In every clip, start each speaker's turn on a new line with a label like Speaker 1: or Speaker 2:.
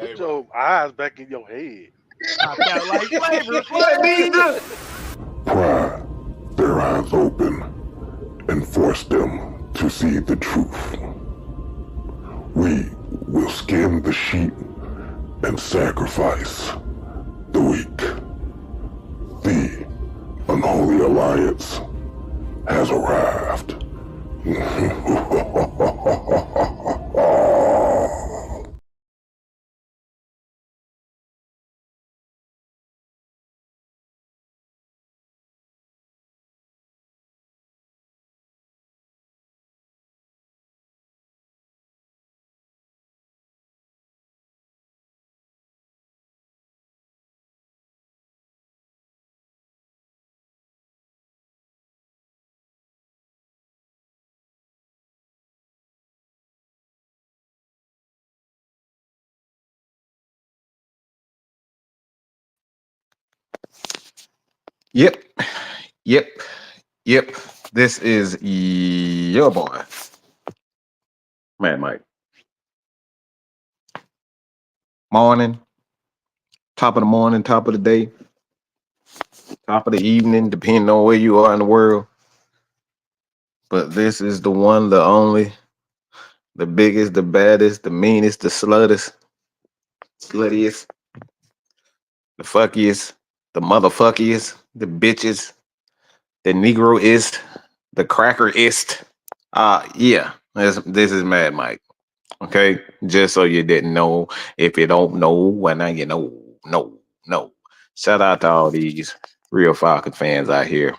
Speaker 1: Put your eyes back in your head.
Speaker 2: I felt like flavor.
Speaker 3: What, nigga?
Speaker 4: Pry their eyes open and force them to see the truth. We will skin the sheep and sacrifice the weak. The unholy alliance has arrived.
Speaker 3: Yep, yep, yep. This is your boy, Mad Mike. Morning, top of the morning, top of the day, top of the evening, depending on where you are in the world. But this is the one, the only, the biggest, the baddest, the meanest, the sluttiest, the fuckiest, the motherfuckiest, the bitches, the negroist, the crackerist. Yeah, this is Mad Mike. Okay, just so you didn't know. If you don't know, well now you know. No. Shout out to all these real Falcon fans out here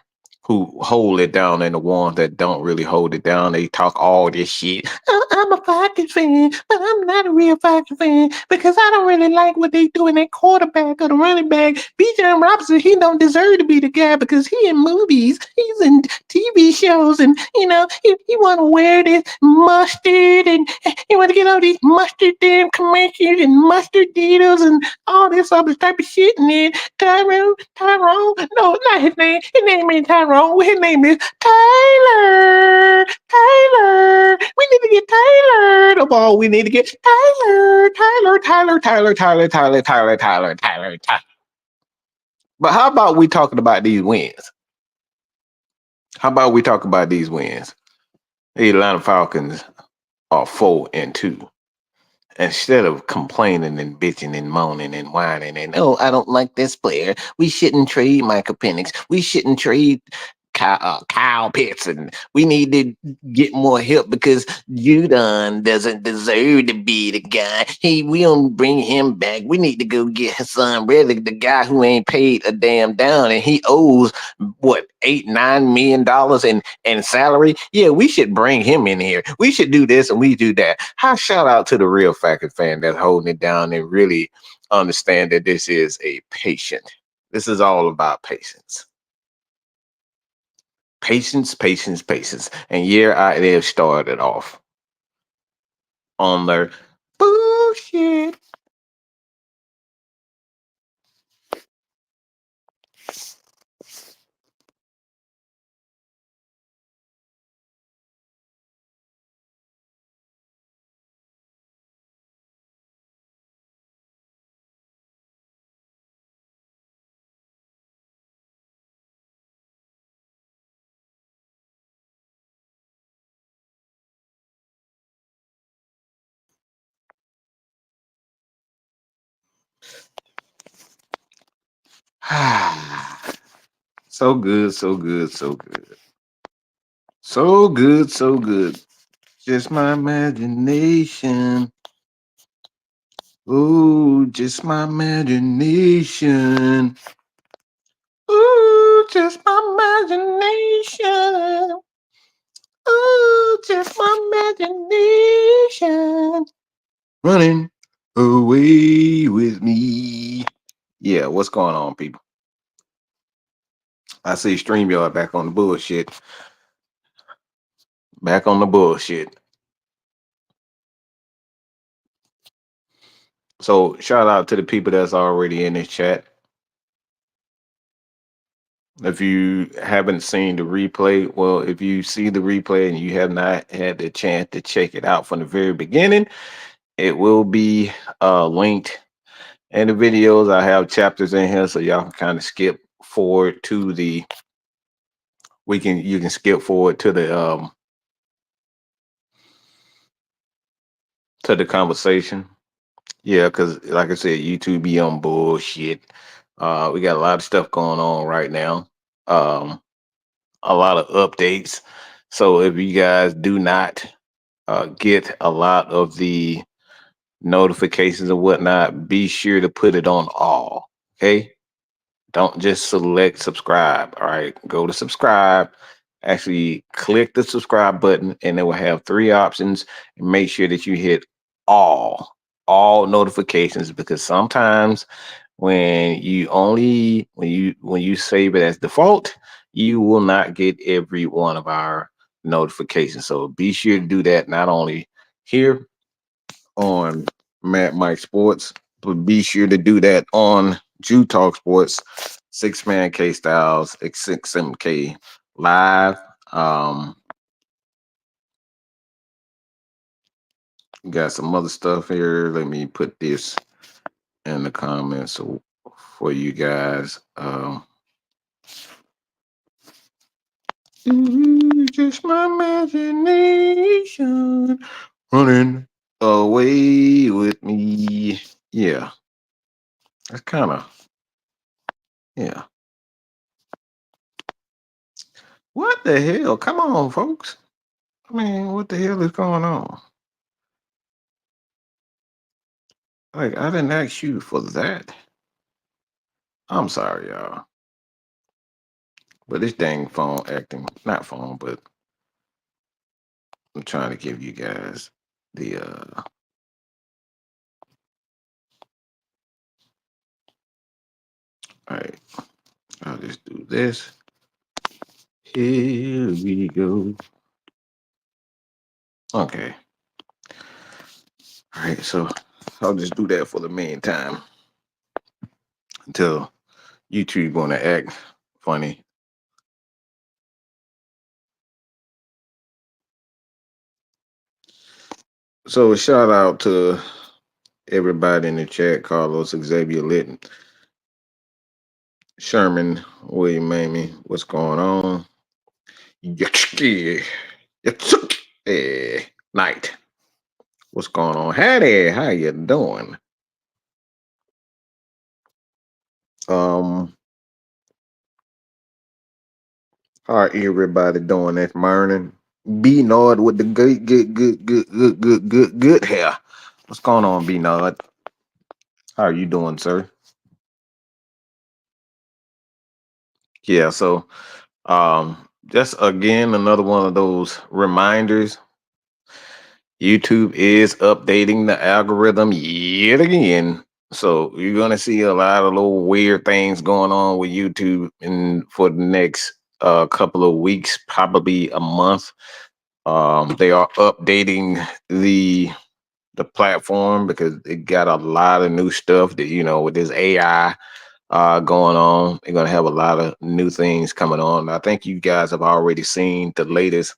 Speaker 3: who hold it down, and the ones that don't really hold it down. They talk all this shit. "Oh, I'm a Falcons fan, but I'm not a real Falcon fan because I don't really like what they do in that quarterback or the running back. Bijan Robinson, he don't deserve to be the guy because he in movies, he's in TV shows, and he want to wear this mustard, and he want to get all these mustard damn commercials and mustard deals and all this other type of shit. And then Tyrone, no, not his name. His name ain't Tyrone. His name is Tyler. Tyler. We need to get Tyler the ball. We need to get Tyler. But how about we talking about these wins? How about we talk about these wins? The Atlanta Falcons are 4-2. Instead of complaining and bitching and moaning and whining and, oh, I don't like this player. We shouldn't trade Michael Penix. We shouldn't trade Kyle Pitts, and we need to get more help because Judon doesn't deserve to be the guy. We don't bring him back. We need to go get Hassan Reddick, the guy who ain't paid a damn down, and he owes what $8-9 million in salary. Yeah, we should bring him in here. We should do this and we do that. Shout out to the real Falcons fan that's holding it down and really understand that this is a patient. This is all about patience. Patience. And they have started off on their bullshit. So good. Just my imagination. Ooh, just my imagination. Ooh, just my imagination. Ooh, just my imagination. Running away with me. Yeah, what's going on, people? I see StreamYard back on the bullshit. Back on the bullshit. So shout out to the people that's already in this chat. If you haven't seen the replay, well, if you see the replay and you have not had the chance to check it out from the very beginning, It will be linked in the videos. I have chapters in here, so y'all can kind of skip forward to the. You can skip forward to the conversation. Yeah, because like I said, YouTube be on bullshit. We got a lot of stuff going on right now. Um, a lot of updates. So if you guys do not get a lot of the notifications and whatnot, be sure to put it on all. Okay. Don't just select subscribe. All right. Go to subscribe. Actually click the subscribe button and it will have three options. And make sure that you hit all notifications, because sometimes when you save it as default, you will not get every one of our notifications. So be sure to do that, not only here on Matt Mike Sports, but be sure to do that on Jew Talk Sports, Six Man K Styles, X6MK Live. Got some other stuff here. Let me put this in the comments for you guys. Just my imagination running away with me. Yeah, that's kind of, yeah. What the hell? Come on, folks. I mean, what the hell is going on? Like, I didn't ask you for that. I'm sorry, y'all. But this dang phone acting, not phone, but I'm trying to give you guys the all right, I'll just do this. Here we go. Okay. All right, so I'll just do that for the meantime until YouTube gonna act funny. So a shout out to everybody in the chat: Carlos, Xavier Litton, Sherman, William Mamie. What's going on? Night. What's going on? Hattie, how you doing? How everybody doing this morning? B Nord with the good hair. What's going on, B Nord? How are you doing, sir? Yeah, so just again another one of those reminders. YouTube is updating the algorithm yet again. So you're gonna see a lot of little weird things going on with YouTube for the next couple of weeks, probably a month. They are updating the platform because it got a lot of new stuff that, with this AI going on. They're gonna have a lot of new things coming on. I think you guys have already seen the latest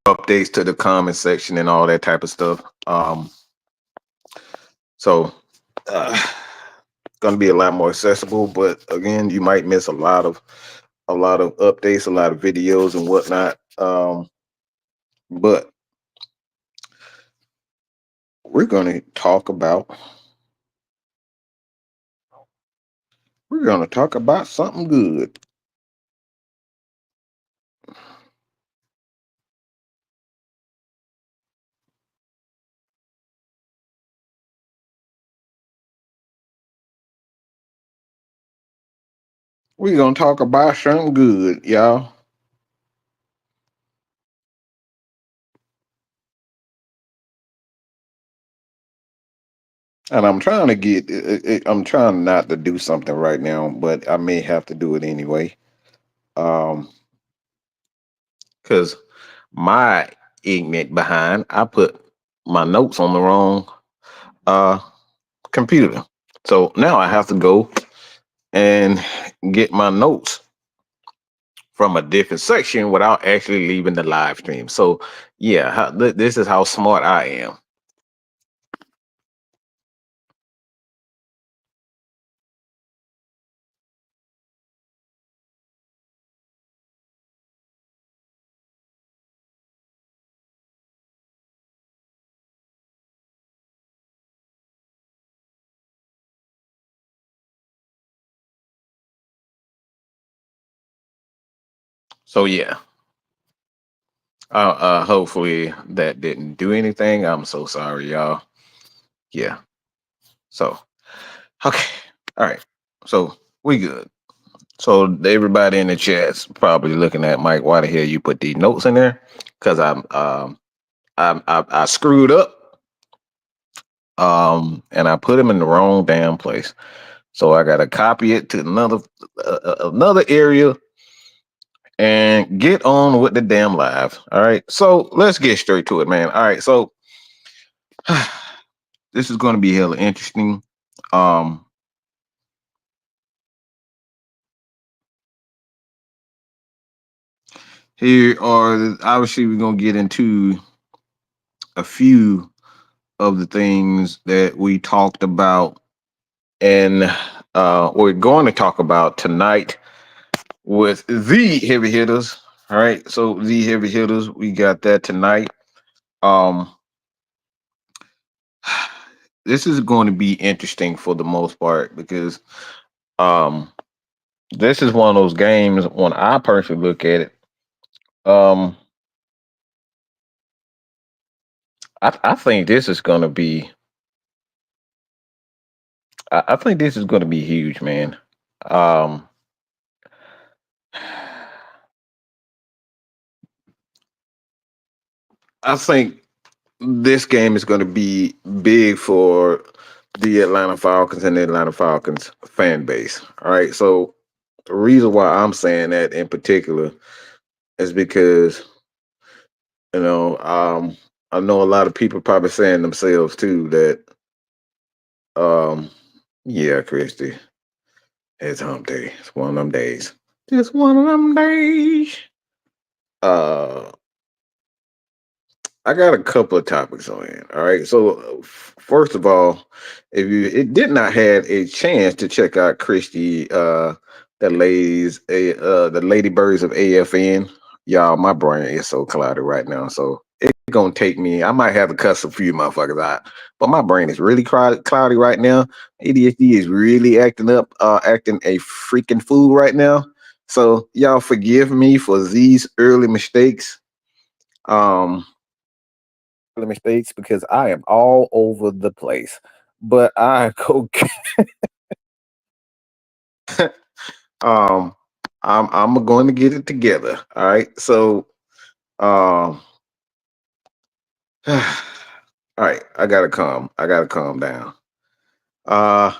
Speaker 3: updates to the comment section and all that type of stuff. So gonna be a lot more accessible, but again, you might miss a lot of updates, a lot of videos and whatnot. But we're gonna talk about something good. We're gonna talk about something good, y'all. And I'm trying to I'm trying not to do something right now, but I may have to do it anyway. Because my ignorant behind, I put my notes on the wrong computer. So now I have to go and get my notes from a different section without actually leaving the live stream. So Yeah, this is how smart I am. So yeah, hopefully that didn't do anything. I'm so sorry, y'all. Yeah. So okay, all right. So we good. So everybody in the chat's probably looking at Mike. Why the hell you put these notes in there? Because I screwed up. And I put them in the wrong damn place. So I gotta copy it to another area and get on with the damn live. All right. So let's get straight to it, man. All right. So this is going to be hella interesting. Um, Here are obviously we're gonna get into a few of the things that we talked about and we're going to talk about tonight with the heavy hitters. All right, so the heavy hitters, we got that tonight. Um, this is going to be interesting for the most part because um, this is one of those games when I personally look at it. Um, I think this is going to be. I think this is going to be huge, man. Um, I think this game is going to be big for the Atlanta Falcons and the Atlanta Falcons fan base. All right. So the reason why I'm saying that in particular is because, you know, I know a lot of people probably saying themselves too that, yeah, Christy, it's hump day. It's one of them days. Just one of them days. Uh, I got a couple of topics on it. All right. So first of all, if you it did not have a chance to check out Christy, the Ladybirds of AFN, y'all, my brain is so cloudy right now. So it's gonna take me. I might have to cuss a few motherfuckers out, but my brain is really cloudy right now. ADHD is really acting up, acting a freaking fool right now. So y'all forgive me for these early mistakes. Um, Mistakes because I am all over the place. But I go um I'm going to get it together. All right. So um all right, I gotta calm down.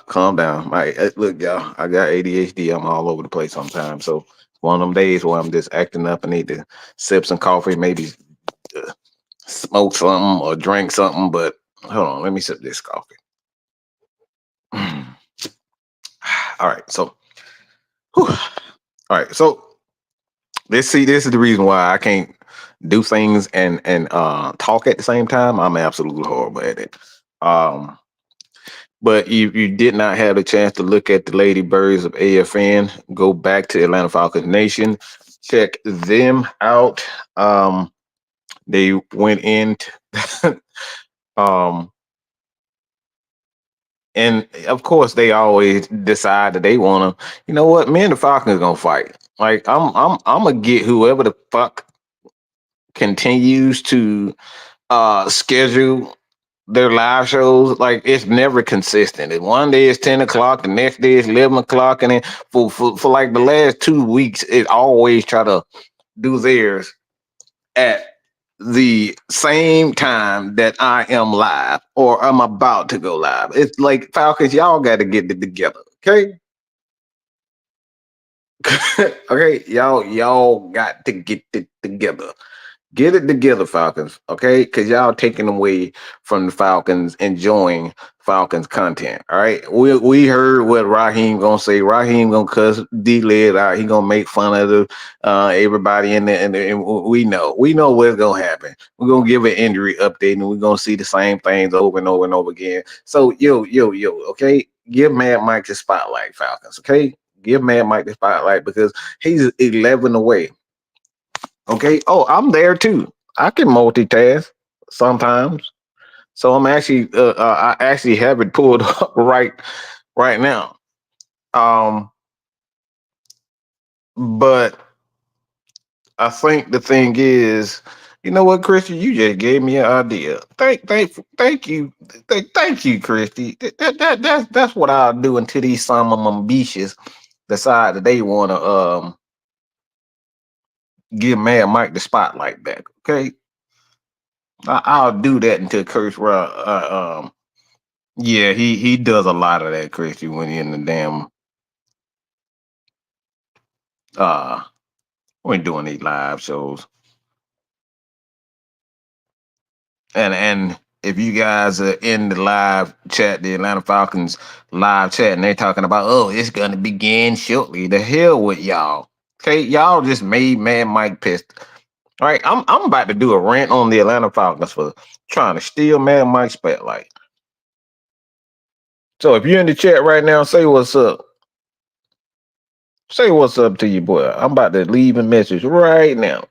Speaker 3: Calm down. Look, y'all, I got ADHD. I'm all over the place sometimes. So one of them days where I'm just acting up and need to sip some coffee, maybe smoke something or drink something. But hold on, let me sip this coffee. All right, so whew. All right, so this is the reason why I can't do things and talk at the same time. I'm absolutely horrible at it. Um, but if you did not have a chance to look at the Lady Birds of AFN, go back to Atlanta Falcons Nation, check them out. They went in, um, and of course they always decide that they want to. You know what? Me and the Falcons gonna fight. Like I'm gonna get whoever the fuck continues to schedule their live shows. Like it's never consistent. And one day it's 10 o'clock, the next day it's 11 o'clock, and then for like the last 2 weeks, it always try to do theirs at the same time that I am live or I'm about to go live. It's like Falcons, y'all got to get it together, okay? Okay, y'all got to get it together. Get it together, Falcons, okay? Because y'all taking away from the Falcons enjoying Falcons content. All right. We heard what Raheem gonna say. Raheem gonna cuss D-Led out. He gonna make fun of the everybody in there, and we know what's gonna happen. We're gonna give an injury update, and we're gonna see the same things over and over and over again. So yo, okay, give Mad Mike the spotlight, Falcons, okay? Give Mad Mike the spotlight because he's 11 away. Okay. Oh, I'm there too. I can multitask sometimes. So I'm actually, I actually have it pulled up right now. Um, but I think the thing is, you know what, Christy, you just gave me an idea. Thank you, thank you, Christy. That's what I'll do until these some of them beaches decide that they want to give Mad Mike the spotlight back. Okay, I'll do that until Chris yeah, he does a lot of that, Christy, when he in the damn uh when doing these live shows. And if you guys are in the live chat, the Atlanta Falcons live chat, and they're talking about, oh, it's gonna begin shortly. The hell with y'all. Okay, y'all just made Mad Mike pissed. All right, I'm about to do a rant on the Atlanta Falcons for trying to steal Mad Mike's spotlight. So if you're in the chat right now, say what's up. Say what's up to you, boy. I'm about to leave a message right now.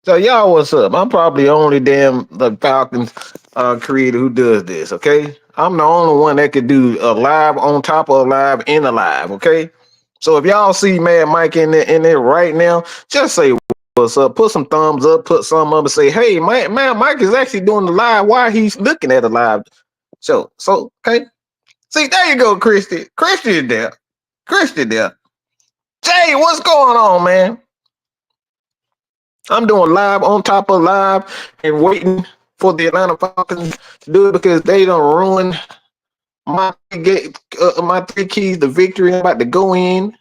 Speaker 3: So y'all, what's up? I'm probably the only damn the Falcons creator who does this. Okay, I'm the only one that could do a live on top of a live in a live. Okay, so if y'all see Mad Mike in there right now, just say what's up. Put some thumbs up. Put some up and say, hey, man, Mike is actually doing the live while he's looking at a live show. So okay, see there you go, Christy. Christy there. Christy there. Jay, what's going on, man? I'm doing live on top of live and waiting for the Atlanta Falcons to do it because they don't ruin my three keys to victory. I'm about to go in.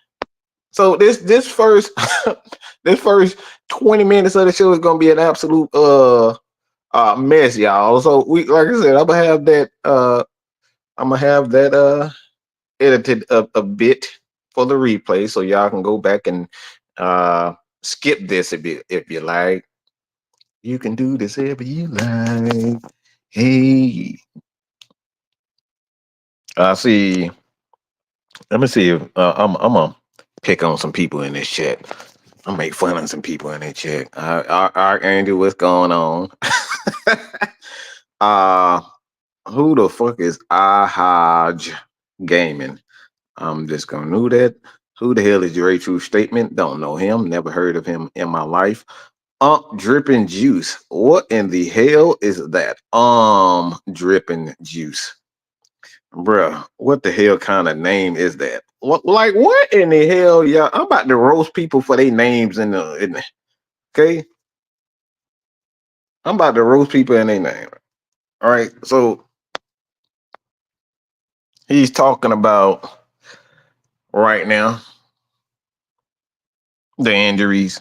Speaker 3: So this first this first 20 minutes of the show is gonna be an absolute mess, y'all. So we like I said, I'm gonna have that edited a bit for the replay so y'all can go back and skip this if you like. You can do this if you like. Hey, I see. Let me see if I'm gonna pick on some people in this chat. I'm make fun of some people in this chat. Andy, what's going on? uh, who the fuck is Ahaj Gaming? I'm just gonna know that. Who the hell is Dre True Statement? Don't know him. Never heard of him in my life. Dripping juice. What in the hell is that? Dripping juice. Bruh, what the hell kind of name is that? What in the hell, y'all? I'm about to roast people for their names okay? I'm about to roast people in their name. All right, so he's talking about right now the injuries.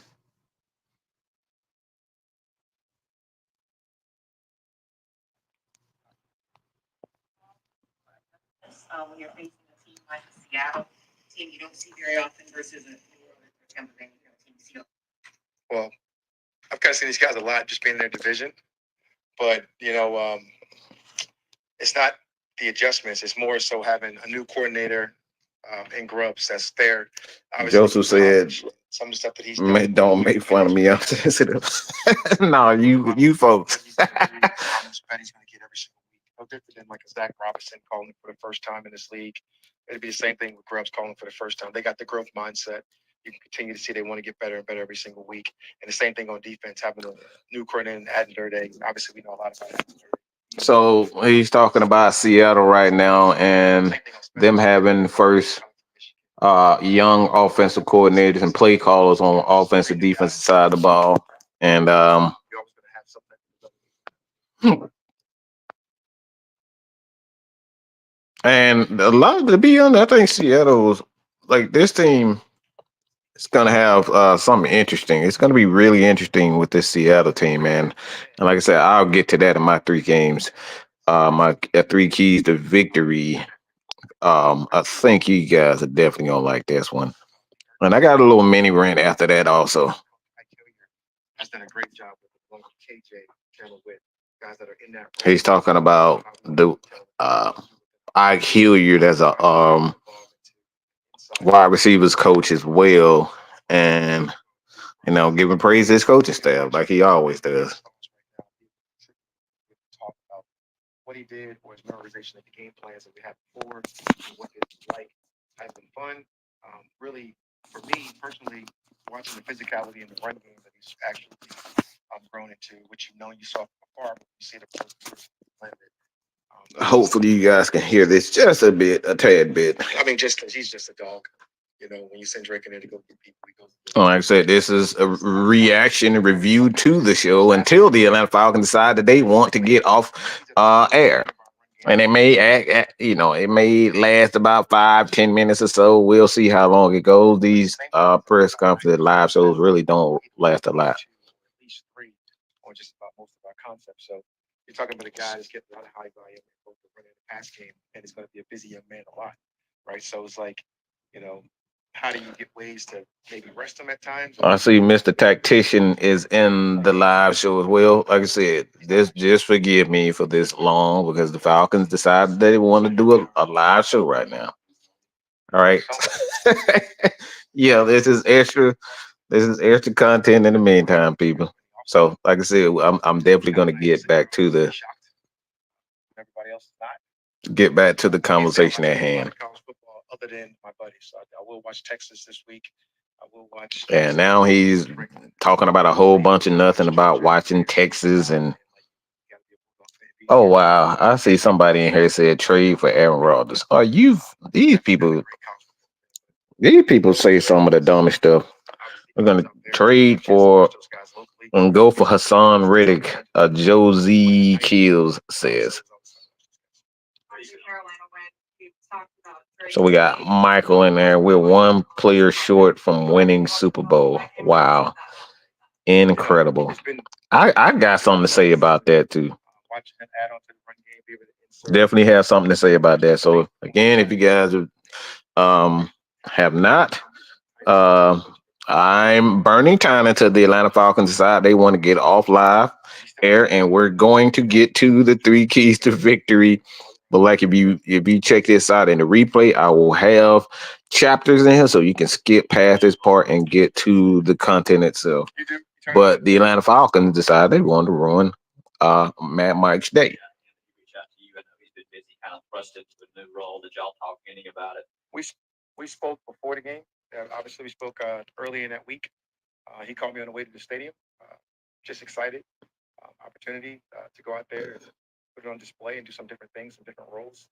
Speaker 5: When you're facing a team like the Seattle team, you don't see very often versus a New Orleans or Tampa Bay team.
Speaker 6: Well, I've kind of seen these guys a lot just being in their division, but it's not the adjustments. It's more so having a new coordinator in Grubbs that's there.
Speaker 3: Joseph said,
Speaker 6: some of the stuff that he's
Speaker 3: doing. Don't make fun of me. I'm sensitive. No, you folks.
Speaker 6: He's going to get every single week. No different than like a Zach Robinson calling for the first time in this league. It'd be the same thing with Grubbs calling for the first time. They got the growth mindset. You can continue to see they want to get better and better every single week. And the same thing on defense, having a new coordinator and adding Day. Obviously, we know a lot about that.
Speaker 3: So he's talking about Seattle right now and them having first young offensive coordinators and play callers on offensive defensive side of the ball. And and a lot to be honest, I think Seattle's like this team it's gonna have something interesting. It's gonna be really interesting with this Seattle team, man. And like I said, I'll get to that in my three games. My three keys to victory. I think you guys are definitely gonna like this one. And I got a little mini rant after that also.
Speaker 6: Has done a great job with along with KJ, Chandler Witt, guys that are in that.
Speaker 3: He's talking about the Ike Hilliard as a wide receivers coach as well, and giving praise to his coaching staff like he always does.
Speaker 6: Talk about what he did or his memorization of the game plans that we had before, and what it was like. Has been fun. Really, for me personally, watching the physicality in the run game that he's actually grown into, which you saw from afar, but you see the blended.
Speaker 3: Hopefully, you guys can hear this just a tad bit.
Speaker 6: I mean, just because he's just a dog. When you send Drake in there to go get people, he goes.
Speaker 3: Like I said, this is a reaction review to the show until the Atlanta Falcons decide that they want to get off air. And it may it may last about 5-10 minutes or so. We'll see how long it goes. These press conferences, live shows really don't last a lot.
Speaker 6: At least 3 on just about most of our concepts. So you're talking about a guy that's getting a lot of high volume in both the run and the pass game, and it's going to be a busy young man a lot, right? So it's like, how do you get ways to maybe rest him at times?
Speaker 3: I see Mr. Tactician is in the live show as well. Like I said, just forgive me for this long because the Falcons decided they want to do a live show right now. All right. Yeah, this is extra content in the meantime, people. So, like I said, I'm definitely going to get back to the conversation at hand.
Speaker 6: Other than my buddies, so I will watch Texas this week. I will watch.
Speaker 3: And now he's talking about a whole bunch of nothing about watching Texas and. Oh wow! I see somebody in here said trade for Aaron Rodgers. Are you these people? These people say some of the dumbest stuff. We're gonna trade for and go for Hassan Reddick. Josie Kills says. So we got Michael in there. We're one player short from winning Super Bowl. Wow. Incredible. I got something to say about that too. Definitely have something to say about that. So again, if you guys have not, I'm burning time until the Atlanta Falcons decide they want to get off live air, and we're going to get to the 3 keys to victory. But like if you check this out in the replay, I will have chapters in here so you can skip past this part and get to the content itself. But the Atlanta Falcons decided they wanted to ruin Matt Mike's day.
Speaker 7: He's been busy, kind of thrust into a new role. Did y'all talk any about it?
Speaker 6: We spoke before the game. Obviously, we spoke early in that week. He called me on the way to the stadium. Just excited, opportunity to go out there and put it on display and do some different things, some different roles.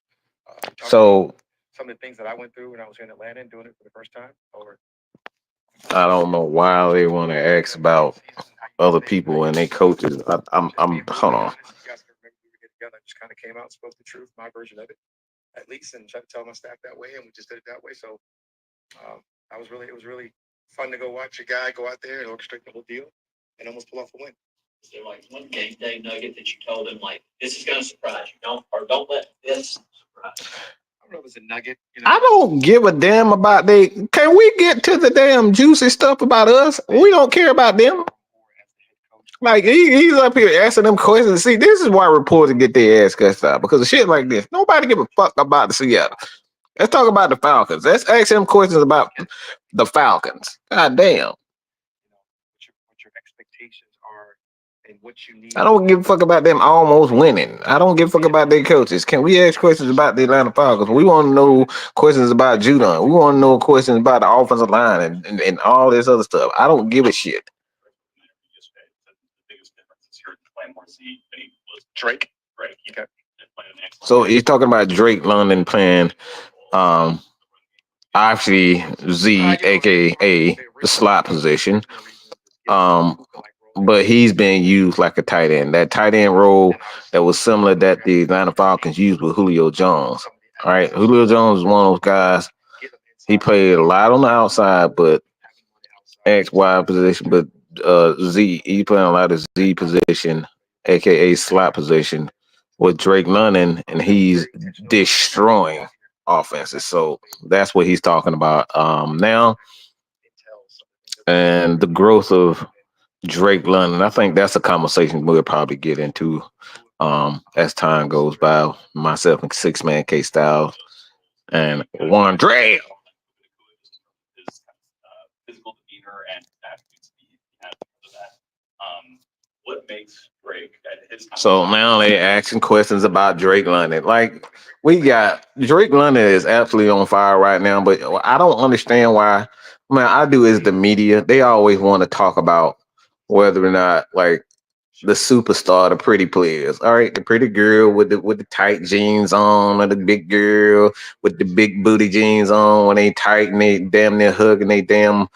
Speaker 3: So
Speaker 6: some of the things that I went through when I was in Atlanta and doing it for the first time.
Speaker 3: I don't know why they want to ask about other people and their coaches. I'm hold on.
Speaker 6: You guys can remember we were together. I just kind of came out and spoke the truth, my version of it, at least, and tried to tell my staff that way, and we just did it that way. So it was really fun to go watch a guy go out there and orchestrate the whole deal and almost pull off a win.
Speaker 7: Is there like one game day nugget that you told him, like, this is going to surprise you? Don't let this surprise you.
Speaker 6: I don't know if it's a nugget.
Speaker 3: I don't give a damn about they. Can we get to the damn juicy stuff about us? We don't care about them. Like he's up here asking them questions. See, this is why reporters get their ass cussed out because of shit like this. Nobody give a fuck about the Seattle. Let's talk about the Falcons. Let's ask them questions about the Falcons. God damn.
Speaker 6: What your expectations are and what you need.
Speaker 3: I don't give a fuck about them almost winning. I don't give a fuck about their coaches. Can we ask questions about the Atlanta Falcons? We want to know questions about Judon. We want to know questions about the offensive line and all this other stuff. I don't give a shit.
Speaker 6: Drake.
Speaker 7: Okay.
Speaker 3: So he's talking about Drake London playing obviously Z, aka the slot position. But he's being used like a tight end. That tight end role that was similar that the Atlanta Falcons used with Julio Jones. All right. Julio Jones is one of those guys. He played a lot on the outside, but X Y position, but Z he playing a lot of Z position, aka slot position, with Drake London, and he's destroying offenses. So that's what he's talking about now, and the growth of Drake London. I think that's a conversation we'll probably get into as time goes by. Myself and Six Man K Styles and Juan Dre.
Speaker 8: His physical demeanor and attributes he has for that. What makes Drake at his time?
Speaker 3: So now they asking questions about Drake London. Like we got Drake London is absolutely on fire right now, but I don't understand why. I do is the media. They always want to talk about whether or not like the superstar, the pretty players. All right, the pretty girl with the tight jeans on, or the big girl with the big booty jeans on when they tight and they damn near hugging they damn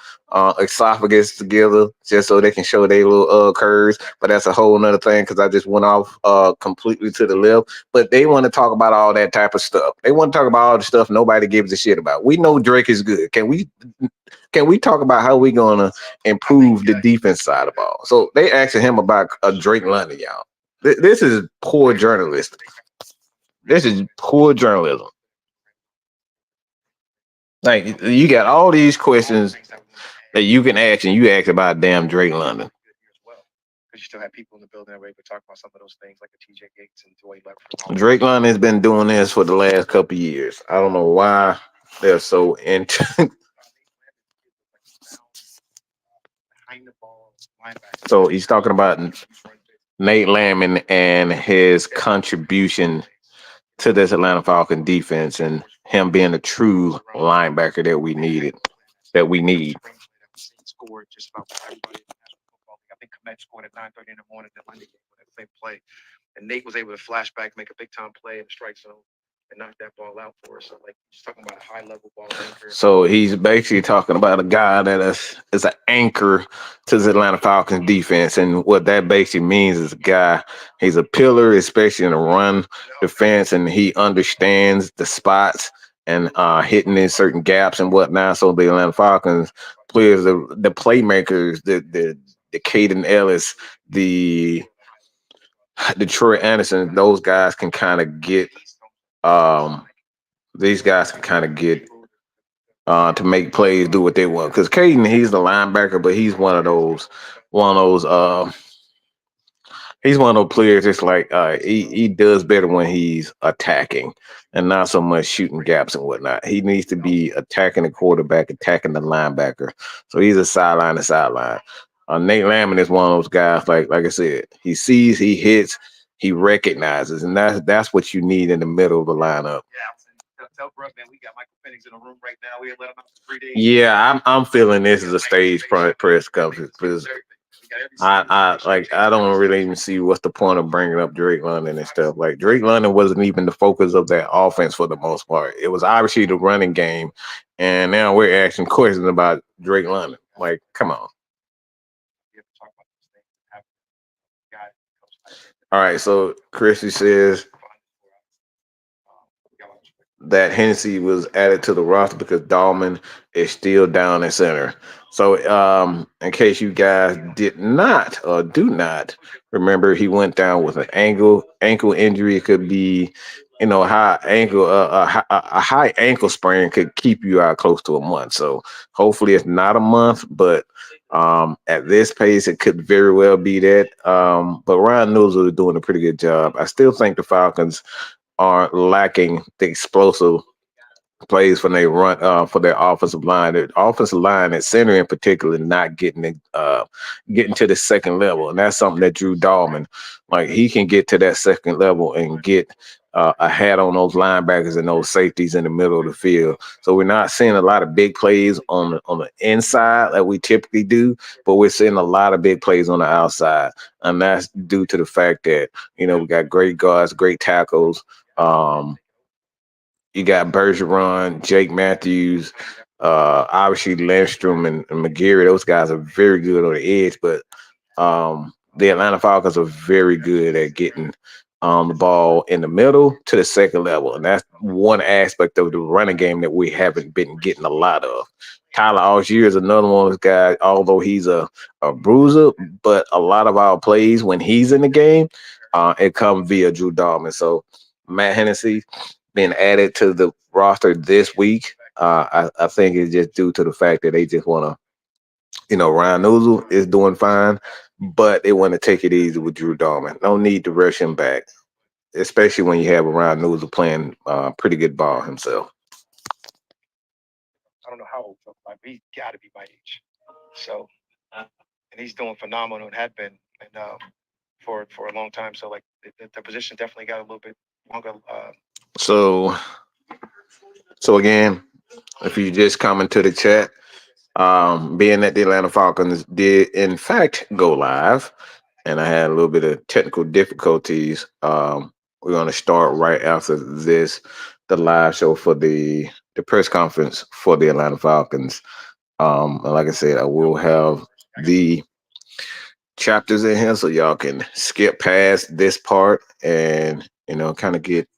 Speaker 3: esophagus together just so they can show their little curves. But that's a whole nother thing because I just went off completely to the left. But they want to talk about all that type of stuff. They want to talk about all the stuff nobody gives a shit about. We know Drake is good. Can we talk about how we gonna improve the defense side of the ball? So they asking him about Drake London, y'all. This is poor journalism. This is poor journalism. Like you got all these questions that you can ask, and you ask about damn Drake London.
Speaker 6: Because you still have people in the building that were able to talk about some of those things, like the TJ Gates and Dwayne Leonard.
Speaker 3: Drake London has been doing this for the last couple of years. I don't know why they're so into. So he's talking about Nate Landman and his contribution to this Atlanta Falcons defense and him being a true linebacker that we need.
Speaker 6: Scored just about everybody in national football. I think Komet scored at 9:30 in the morning. That Monday game with that same play, and Nate was able to flash back, make a big time play in the strike zone, and knock that ball out for us. So, like, just talking about a high level ball anchor. So
Speaker 3: he's basically talking about a guy that is an anchor to the Atlanta Falcons defense, and what that basically means is a guy. He's a pillar, especially in the run defense, and he understands the spots and hitting in certain gaps and whatnot. So the Atlanta Falcons players, the playmakers, the Caden Ellis, the Troy Anderson, those guys can kind of get these guys can kind of get to make plays, do what they want. Because Caden, he's the linebacker, but he's one of those players. It's like he does better when he's attacking and not so much shooting gaps and whatnot. He needs to be attacking the quarterback, attacking the linebacker. So he's a sideline to sideline. Nate Landman is one of those guys. Like I said, he sees, he hits, he recognizes, and that's what you need in the middle of the lineup.
Speaker 6: Tell Brooke, man, we got Michael Penix in the room right now. We had let him out for 3 days.
Speaker 3: Yeah, I'm feeling this is a stage press conference because I don't really even see what's the point of bringing up Drake London and stuff. Like Drake London wasn't even the focus of that offense for the most part. It was obviously the running game, and now we're asking questions about Drake London. Like, come on. All right, so Chrissy says that Hennessy was added to the roster because Dahlman is still down at center. So in case you guys did not or do not remember, he went down with an ankle injury. It could be, a high ankle sprain could keep you out close to a month. So hopefully it's not a month, but at this pace, it could very well be that. But Ryan Newell is doing a pretty good job. I still think the Falcons are lacking the explosive plays when they run for their offensive line. The offensive line at center in particular not getting to the second level. And that's something that Drew Dahlman, like he can get to that second level and get a hat on those linebackers and those safeties in the middle of the field. So we're not seeing a lot of big plays on the inside like we typically do, but we're seeing a lot of big plays on the outside. And that's due to the fact that, we got great guards, great tackles. You got Bergeron, Jake Matthews, obviously Landstrom and McGarry. Those guys are very good on the edge, but the Atlanta Falcons are very good at getting the ball in the middle to the second level. And that's one aspect of the running game that we haven't been getting a lot of. Tyler Algier is another one of those guys, although he's a bruiser, but a lot of our plays when he's in the game, it comes via Drew Dalman. So Matt Hennessy being added to the roster this week, I think it's just due to the fact that they just want to, Ryan Noozle is doing fine, but they want to take it easy with Drew Dalman. No need to rush him back, especially when you have a Ryan Noozle playing pretty good ball himself.
Speaker 6: I don't know how old Phil might be. He's got to be my age. So, and he's doing phenomenal and had been, and for a long time. So, like the position definitely got a little bit longer.
Speaker 3: So again, if you just come into the chat, being that the Atlanta Falcons did in fact go live, and I had a little bit of technical difficulties. We're going to start right after this, the live show for the press conference for the Atlanta Falcons. And like I said, I will have the chapters in here so y'all can skip past this part and kind of get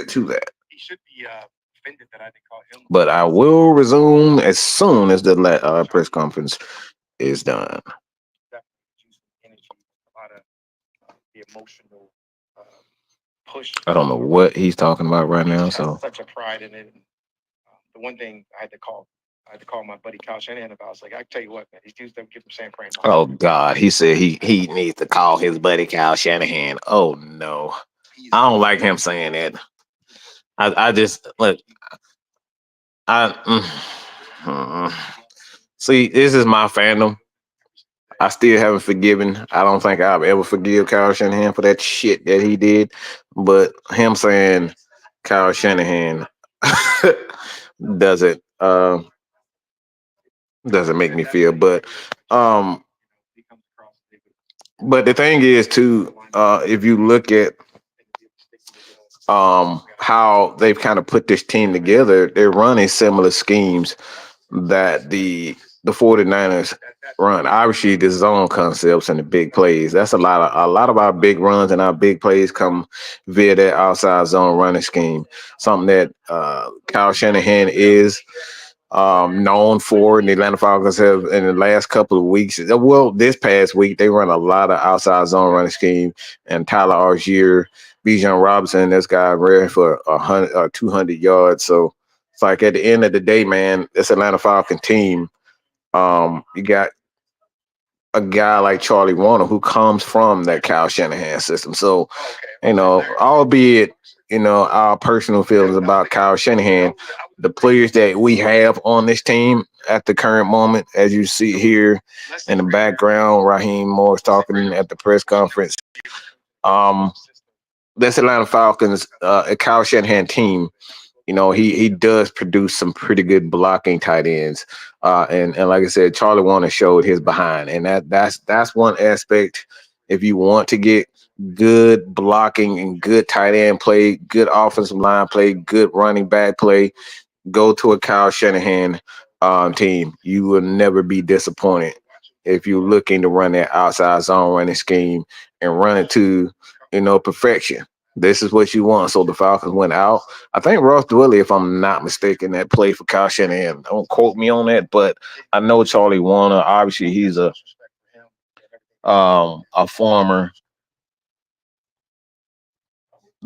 Speaker 3: to that.
Speaker 6: He should be offended that I didn't call him.
Speaker 3: But I will resume as soon as the press conference is done.
Speaker 6: Energy, a lot of the emotional push.
Speaker 3: I don't know what he's talking about right now. So
Speaker 6: such a pride in it. The one thing I had to call my buddy Kyle Shanahan about. I was like, I tell you what, man, these dudes don't give him San Fran.
Speaker 3: Oh God, he said he needs to call his buddy Kyle Shanahan. Oh no, I don't like him saying that. I just look. See, this is my fandom. I still haven't forgiven. I don't think I'll ever forgive Kyle Shanahan for that shit that he did. But him saying Kyle Shanahan doesn't make me feel. But the thing is too, if you look at how they've kind of put this team together, they're running similar schemes that the 49ers run. Obviously, the zone concepts and the big plays. That's a lot of our big runs and our big plays come via that outside zone running scheme. Something that Kyle Shanahan is known for, and the Atlanta Falcons have in the last couple of weeks. Well, this past week they run a lot of outside zone running scheme, and Tyler Algier, Bijan Robinson, this guy ran for 200 yards. So it's like at the end of the day, man, this Atlanta Falcon team, you got a guy like Charlie Warner who comes from that Kyle Shanahan system. So, albeit, our personal feelings about Kyle Shanahan, the players that we have on this team at the current moment, as you see here in the background, Raheem Morris talking at the press conference. This Atlanta Falcons, a Kyle Shanahan team, he does produce some pretty good blocking tight ends. And like I said, Charlie Warner showed his behind. And that's one aspect. If you want to get good blocking and good tight end play, good offensive line play, good running back play, go to a Kyle Shanahan team. You will never be disappointed if you're looking to run that outside zone running scheme and run it to, perfection. This is what you want. So the Falcons went out. I think Ross Dwelly, if I'm not mistaken, that played for Kyle Shanahan. Don't quote me on that, but I know Charlie Warner. Obviously, he's a former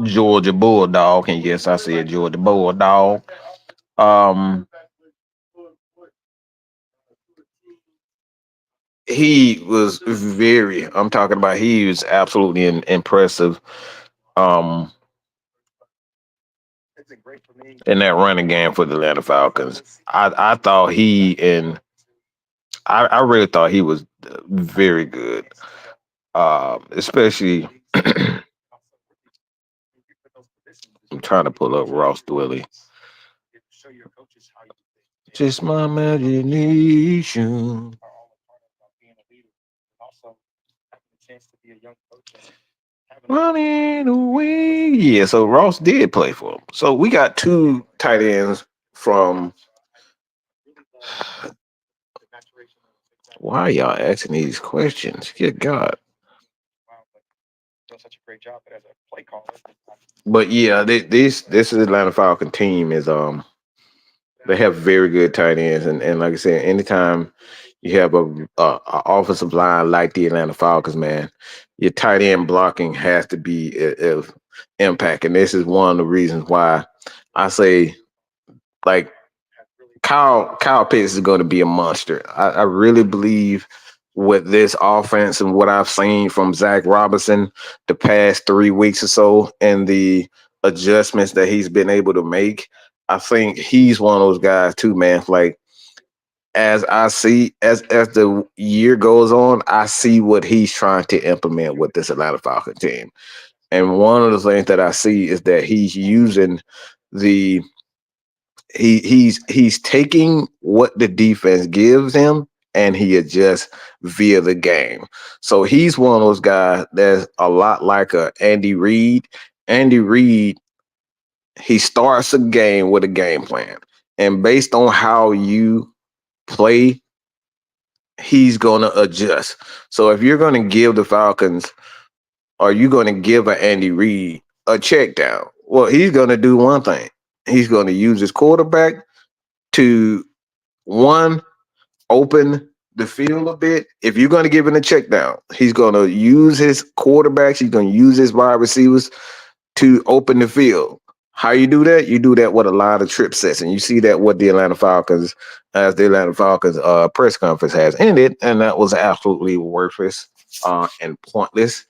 Speaker 3: Georgia Bulldog, and yes, I said Georgia Bulldog. He was I'm talking about he was absolutely impressive in that running game for the Atlanta Falcons. I thought I really thought he was very good, especially I'm trying to pull up Ross Dwelly. Just my imagination. Running away. Yeah, so Ross did play for him. So we got two tight ends from. Why are y'all asking these questions? Good God.
Speaker 6: Such a great job as a play caller.
Speaker 3: But yeah, this Atlanta Falcon team is They have very good tight ends, and like I said, anytime you have a offensive line like the Atlanta Falcons, man, your tight end blocking has to be of impact, and this is one of the reasons why I say like Kyle Pitts is going to be a monster. I really believe with this offense and what I've seen from Zach Robinson the past 3 weeks or so and the adjustments that he's been able to make, I think he's one of those guys too, man. Like as I see as the year goes on, I see what he's trying to implement with this Atlanta Falcons team. And one of the things that I see is that he's using the he's taking what the defense gives him and he adjusts via the game. So he's one of those guys that's a lot like a Andy Reid. Andy Reid, he starts a game with a game plan. And based on how you play, he's going to adjust. So if you're going to give the Falcons, or you're going to give an Andy Reid a check down, well, he's going to do one thing. He's going to use his quarterback to, one, open the field a bit. If you're going to give him a check down, he's going to use his quarterbacks, he's going to use his wide receivers to open the field. How you do that? You do that with a lot of trip sets, and you see that what the Atlanta Falcons, as the Atlanta Falcons press conference has ended, and that was absolutely worthless and pointless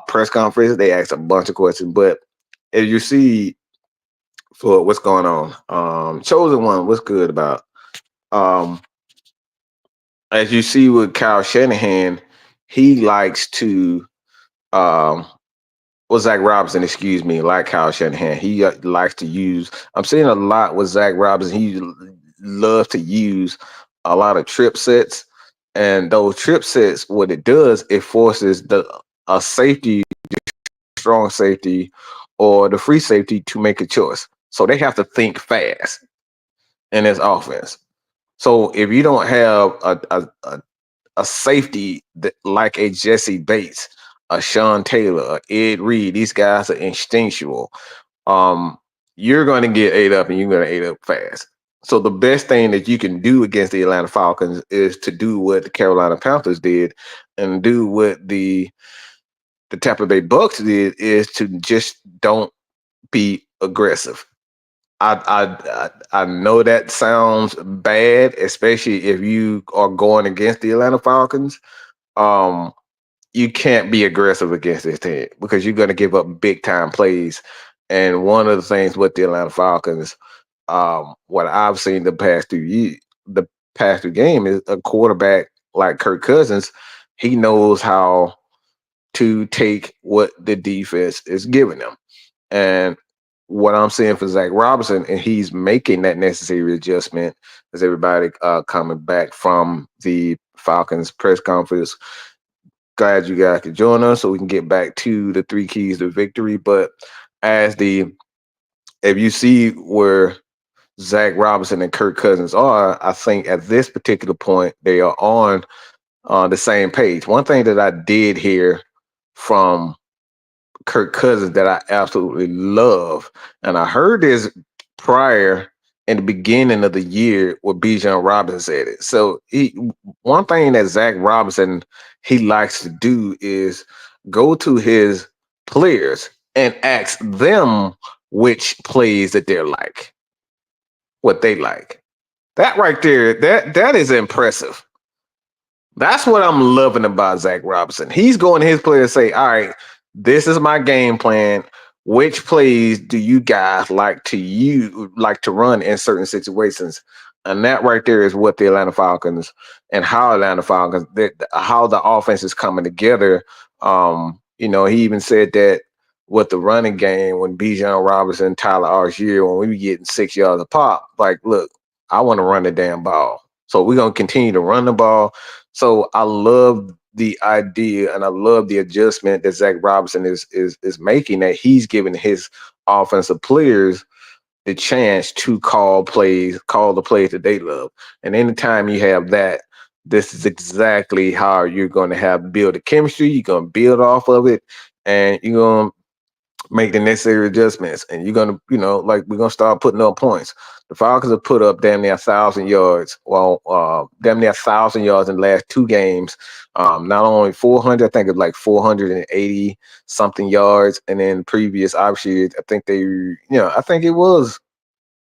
Speaker 3: press conference. They asked a bunch of questions, but as you see for what's going on, Chosen One, what's good about? As you see with Kyle Shanahan, he likes to Zach Robinson, excuse me, like Kyle Shanahan, he likes to use. I'm seeing a lot with Zach Robinson. He loves to use a lot of trip sets, and those trip sets, what it does, it forces a safety, strong safety, or the free safety to make a choice. So they have to think fast in this offense. So if you don't have a safety that, like a Jesse Bates, a Sean Taylor, a Ed Reed, these guys are instinctual. You're going to get ate up, and you're going to ate up fast. So the best thing that you can do against the Atlanta Falcons is to do what the Carolina Panthers did, and do what the Tampa Bay Bucks did, is to just don't be aggressive. I know that sounds bad, especially if you are going against the Atlanta Falcons. You can't be aggressive against this team because you're going to give up big time plays. And one of the things with the Atlanta Falcons, what I've seen the past 2 games, is a quarterback like Kirk Cousins. He knows how to take what the defense is giving them. And what I'm seeing for Zach Robinson, and he's making that necessary adjustment as everybody coming back from the Falcons press conference. Glad you guys could join us so we can get back to the 3 keys to victory. But if you see where Zach Robinson and Kirk Cousins are, I think at this particular point they are on the same page. One thing that I did hear from Kirk Cousins that I absolutely love, and I heard this prior in the beginning of the year where Bijan Robinson said it. So one thing that Zach Robinson, he likes to do is go to his players and ask them which plays that they're like, what they like. That right there, that is impressive. That's what I'm loving about Zach Robinson. He's going to his players and say, all right, this is my game plan. Which plays do you guys like to run in certain situations? And that right there is what the Atlanta Falcons and how the offense is coming together. He even said that with the running game, when Bijan Robinson, Tyler Algier, when we be getting 6 yards a pop, like, look, I want to run the damn ball. So we're going to continue to run the ball. So I love the idea and I love the adjustment that Zach Robinson is making, that he's giving his offensive players the chance to call the plays that they love. And anytime you have that, this is exactly how you're going to build a chemistry. You're going to build off of it, and you're going to make the necessary adjustments, and you're gonna, like we're gonna start putting up points. The Falcons have put up damn near 1,000 yards. Well, damn near 1,000 yards in the last 2 games. Not only 400, I think it's like 480 something yards, and then previous obviously, I think I think it was,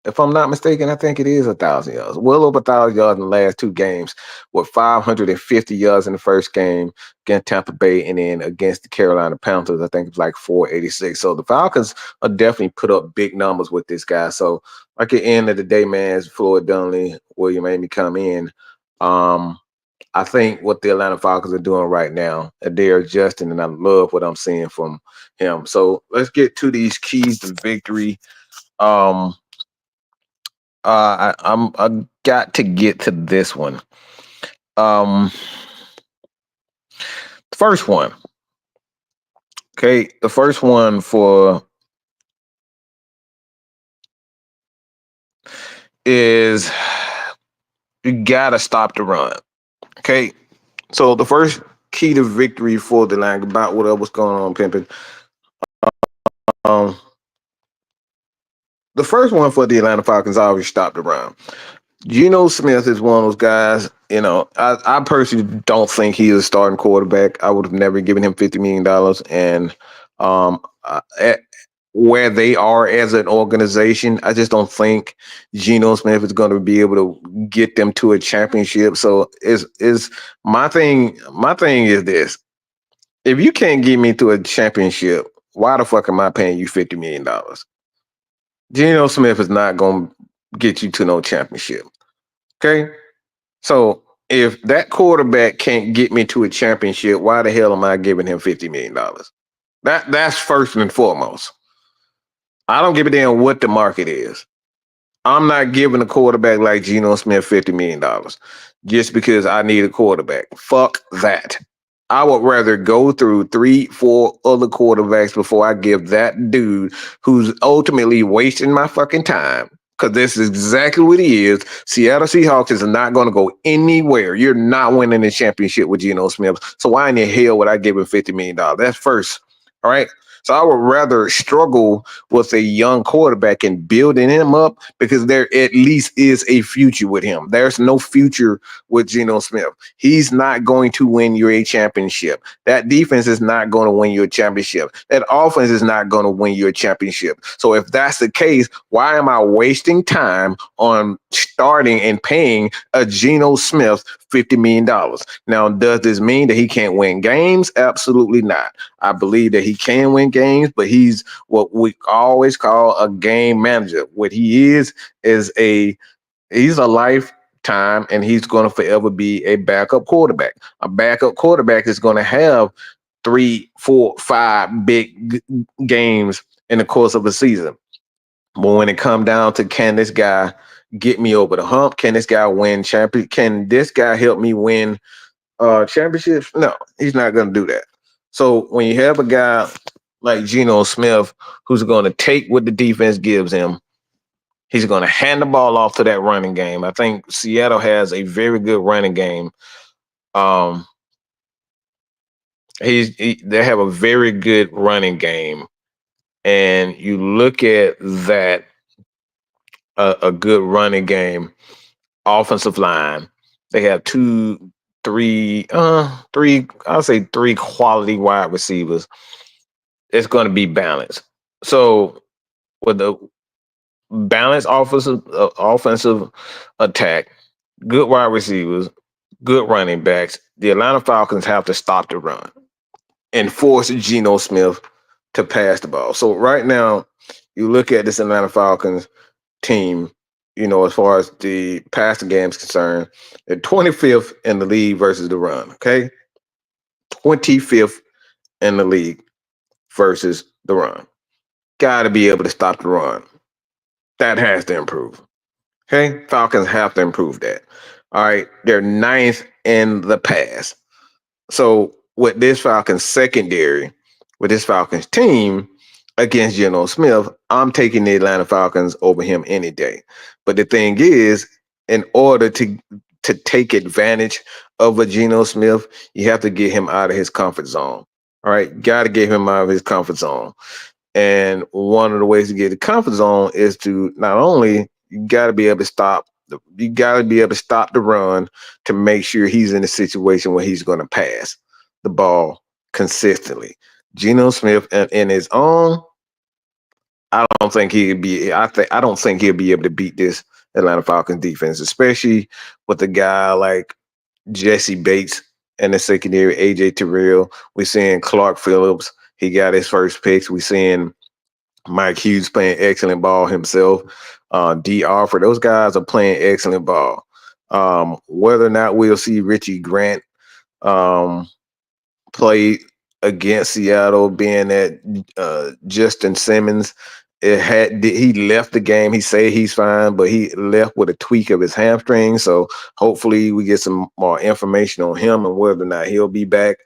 Speaker 3: if I'm not mistaken, I think it is 1,000 yards. Well over 1,000 yards in the last 2 games, with 550 yards in the first game against Tampa Bay, and then against the Carolina Panthers, I think it's like 486. So the Falcons are definitely put up big numbers with this guy. So like at the end of the day, man, as Floyd Dunley, William Amy come in. I think what the Atlanta Falcons are doing right now, they're adjusting, and I love what I'm seeing from him. So let's get to these keys to victory. I got to get to this one. The first one. Okay, the first one is you gotta stop the run. Okay, so the first key to victory for the line, about what's going on, pimping. The first one for the Atlanta Falcons always stop the run. Geno Smith is one of those guys, I personally don't think he is a starting quarterback. I would have never given him $50 million. And at where they are as an organization, I just don't think Geno Smith is going to be able to get them to a championship. So is my thing is this. If you can't get me to a championship, why the fuck am I paying you $50 million? Geno Smith is not going to get you to no championship. Okay? So if that quarterback can't get me to a championship, why the hell am I giving him $50 million? That's first and foremost. I don't give a damn what the market is. I'm not giving a quarterback like Geno Smith $50 million just because I need a quarterback. Fuck that. I would rather go through 3-4 other quarterbacks before I give that dude who's ultimately wasting my fucking time. Because this is exactly what he is. Seattle Seahawks is not going to go anywhere. You're not winning the championship with Geno Smith. So why in the hell would I give him $50 million? That's first. All right. So I would rather struggle with a young quarterback and building him up, because there at least is a future with him. There's no future with Geno Smith. He's not going to win you a championship. That defense is not going to win you a championship. That offense is not going to win you a championship. So if that's the case, why am I wasting time on starting and paying a Geno Smith $50 million? Now, does this mean that he can't win games? Absolutely not. I believe that he can win games, but he's what we always call a game manager. What he is he's a lifetime, and he's going to forever be a backup quarterback. A backup quarterback is going to have 3, 4, 5 big games in the course of a season. But when it comes down to, can this guy get me over the hump? Can this guy win champion? Can this guy help me win championships? No, he's not going to do that. So when you have a guy like Geno Smith who's going to take what the defense gives him, he's going to hand the ball off to that running game. I think Seattle has a very good running game. They have a very good running game, and you look at that, a good running game, offensive line. They have three quality wide receivers. It's going to be balanced. So with the balanced offensive attack, good wide receivers, good running backs, the Atlanta Falcons have to stop the run and force Geno Smith to pass the ball. So right now, you look at this Atlanta Falcons team, as far as the passing game is concerned, they're 25th in the league versus the run, okay? 25th in the league versus the run. Got to be able to stop the run. That has to improve. Okay? Falcons have to improve that. All right? They're 9th in the pass. So with this Falcons secondary, with this Falcons team against Geno Smith, I'm taking the Atlanta Falcons over him any day. But the thing is, in order to take advantage of a Geno Smith, you have to get him out of his comfort zone. All right? Got to get him out of his comfort zone. And one of the ways to get the comfort zone is to not only you got to be able to stop the run to make sure he's in a situation where he's going to pass the ball consistently. Geno Smith in his own, I don't think he'd be. I don't think he'll be able to beat this Atlanta Falcons defense, especially with a guy like Jesse Bates in the secondary, AJ Terrell. We're seeing Clark Phillips. He got his first picks. We're seeing Mike Hughes playing excellent ball himself. D. Arthur, those guys are playing excellent ball. Whether or not we'll see Richie Grant play against Seattle, being that Justin Simmons, he left the game. He said he's fine, but he left with a tweak of his hamstring. So hopefully we get some more information on him and whether or not he'll be back.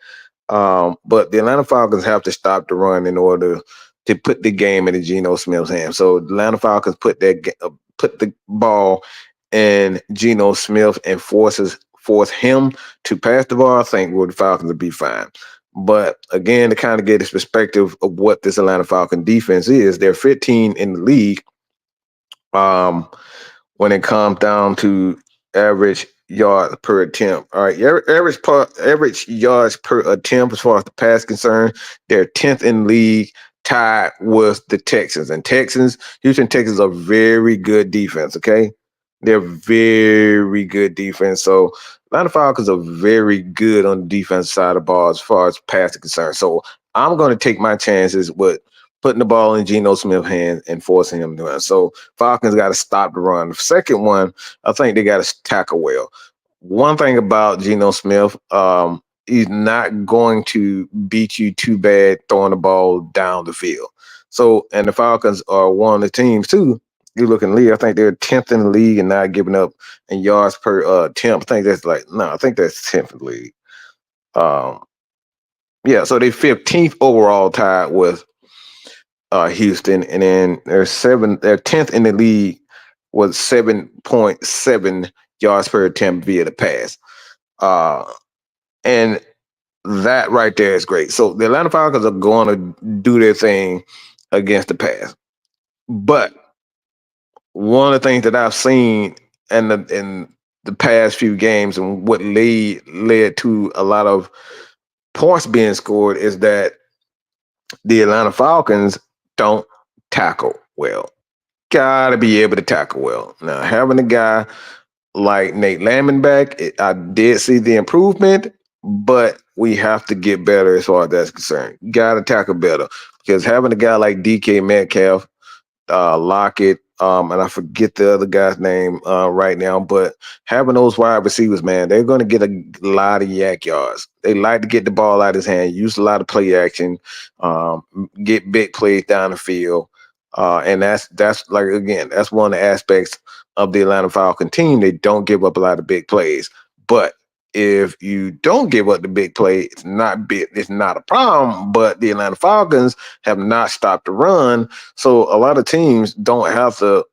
Speaker 3: But the Atlanta Falcons have to stop the run in order to put the game into Geno Smith's hands. So the Atlanta Falcons put the ball in Geno Smith and force him to pass the ball. I think the Falcons will be fine. But again, to kind of get this perspective of what this Atlanta Falcon defense is, they're 15 in the league. When it comes down to average yards per attempt, all right, average yards per attempt as far as the pass concerned, they're 10th in the league, tied with the Texans. And Houston Texans are very good defense. Okay, they're very good defense. So Atlanta Falcons are very good on the defensive side of the ball as far as passing concerned. So I'm going to take my chances with putting the ball in Geno Smith's hands and forcing him to run. So Falcons got to stop the run. The second one, I think they got to tackle well. One thing about Geno Smith, he's not going to beat you too bad throwing the ball down the field. So, and the Falcons are one of the teams too. You look in the league, I think they're 10th in the league and not giving up in yards per attempt. I think that's 10th in the league. So they're 15th overall, tied with Houston, and then they're 10th in the league with 7.7 yards per attempt via the pass. And that right there is great. So the Atlanta Falcons are going to do their thing against the pass. But one of the things that I've seen in the past few games and what led to a lot of points being scored is that the Atlanta Falcons don't tackle well. Gotta be able to tackle well. Now, having a guy like Nate Landman back, I did see the improvement, but we have to get better as far as that's concerned. Gotta tackle better because having a guy like DK Metcalf, Lockett, and I forget the other guy's name right now, but having those wide receivers, man, they're going to get a lot of yak yards. They like to get the ball out of his hand, use a lot of play action, get big plays down the field. And that's like, again, that's one of the aspects of the Atlanta Falcon team. They don't give up a lot of big plays. But if you don't give up the big play, it's not a problem. But the Atlanta Falcons have not stopped the run. So a lot of teams don't have to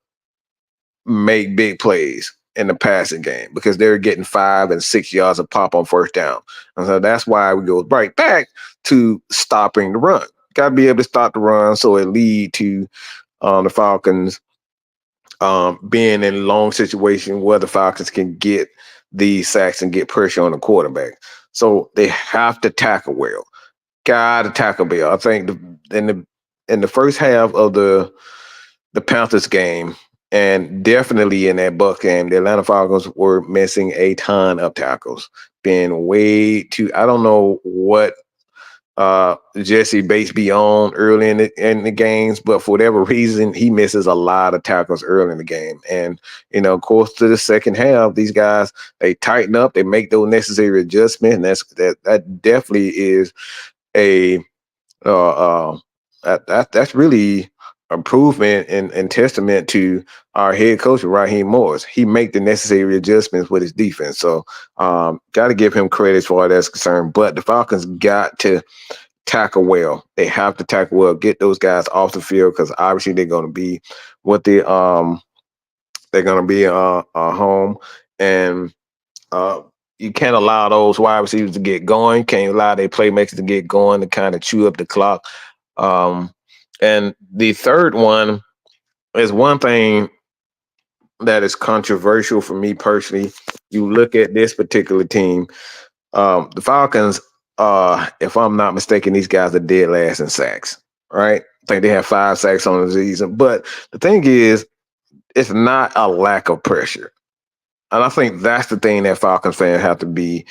Speaker 3: make big plays in the passing game because they're getting 5 and 6 yards a pop on first down. And so that's why we go right back to stopping the run. Got to be able to stop the run so it lead to the Falcons being in a long situation where the Falcons can get the sacks and get pressure on the quarterback. So they have to tackle well. Got to tackle well. I think in the first half of the Panthers game, and definitely in that Bucs game, the Atlanta Falcons were missing a ton of tackles, being way too. I don't know what Jesse Bates be on early in the games, but for whatever reason, he misses a lot of tackles early in the game. And of course, to the second half, these guys, they tighten up, they make those necessary adjustments, and that definitely is a that's really improvement and testament to our head coach Raheem Morris. He make the necessary adjustments with his defense. So got to give him credit as far as that's concerned. But the Falcons got to tackle well. They have to tackle well, get those guys off the field because obviously they're going to be home, and you can't allow those wide receivers to get going. Can't allow their playmakers to get going to kind of chew up the clock. And the third one is one thing that is controversial for me personally. You look at this particular team, the Falcons, if I'm not mistaken, these guys are dead last in sacks, right? I think they have 5 sacks on the season. But the thing is, it's not a lack of pressure. And I think that's the thing that Falcons fans have to be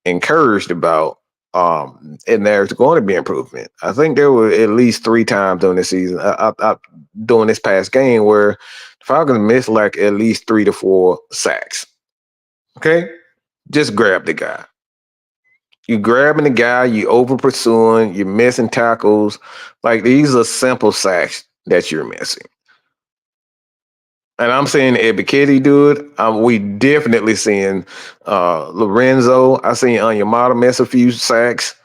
Speaker 3: encouraged about. And there's going to be improvement. I think there were at least 3 times during the season, during this past game, where the Falcons missed like at least 3 to 4 sacks. Okay? Just grab the guy. You grabbing the guy, you over pursuing, you're missing tackles. Like, these are simple sacks that you're missing. And I'm saying Ebiketie do it. We definitely seeing Lorenzo. I seen Onyemata miss a few sacks.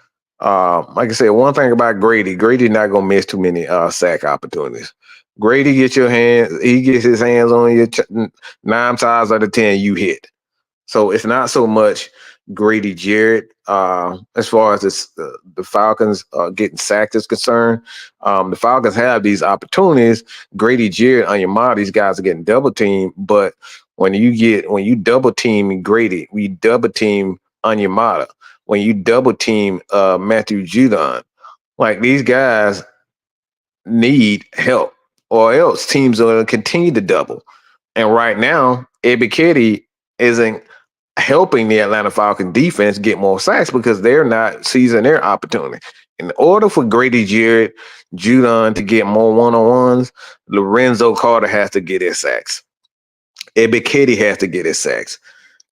Speaker 3: Like I said, one thing about Grady's not gonna miss too many sack opportunities. Grady he gets his hands on you 9 times out of 10 you hit. So it's not so much Grady Jarrett as far as the Falcons getting sacked is concerned. The Falcons have these opportunities. Grady Jarrett, Onyemata, these guys are getting double teamed. But when you double team Grady, we double team Onyemata. When you double team Matthew Judon, like, these guys need help, or else teams are going to continue to double. And right now, Ebiketie isn't helping the Atlanta Falcons defense get more sacks because they're not seizing their opportunity. In order for Grady Jarrett, Judon to get more one-on-ones, Lorenzo Carter has to get his sacks. Ebiketie has to get his sacks.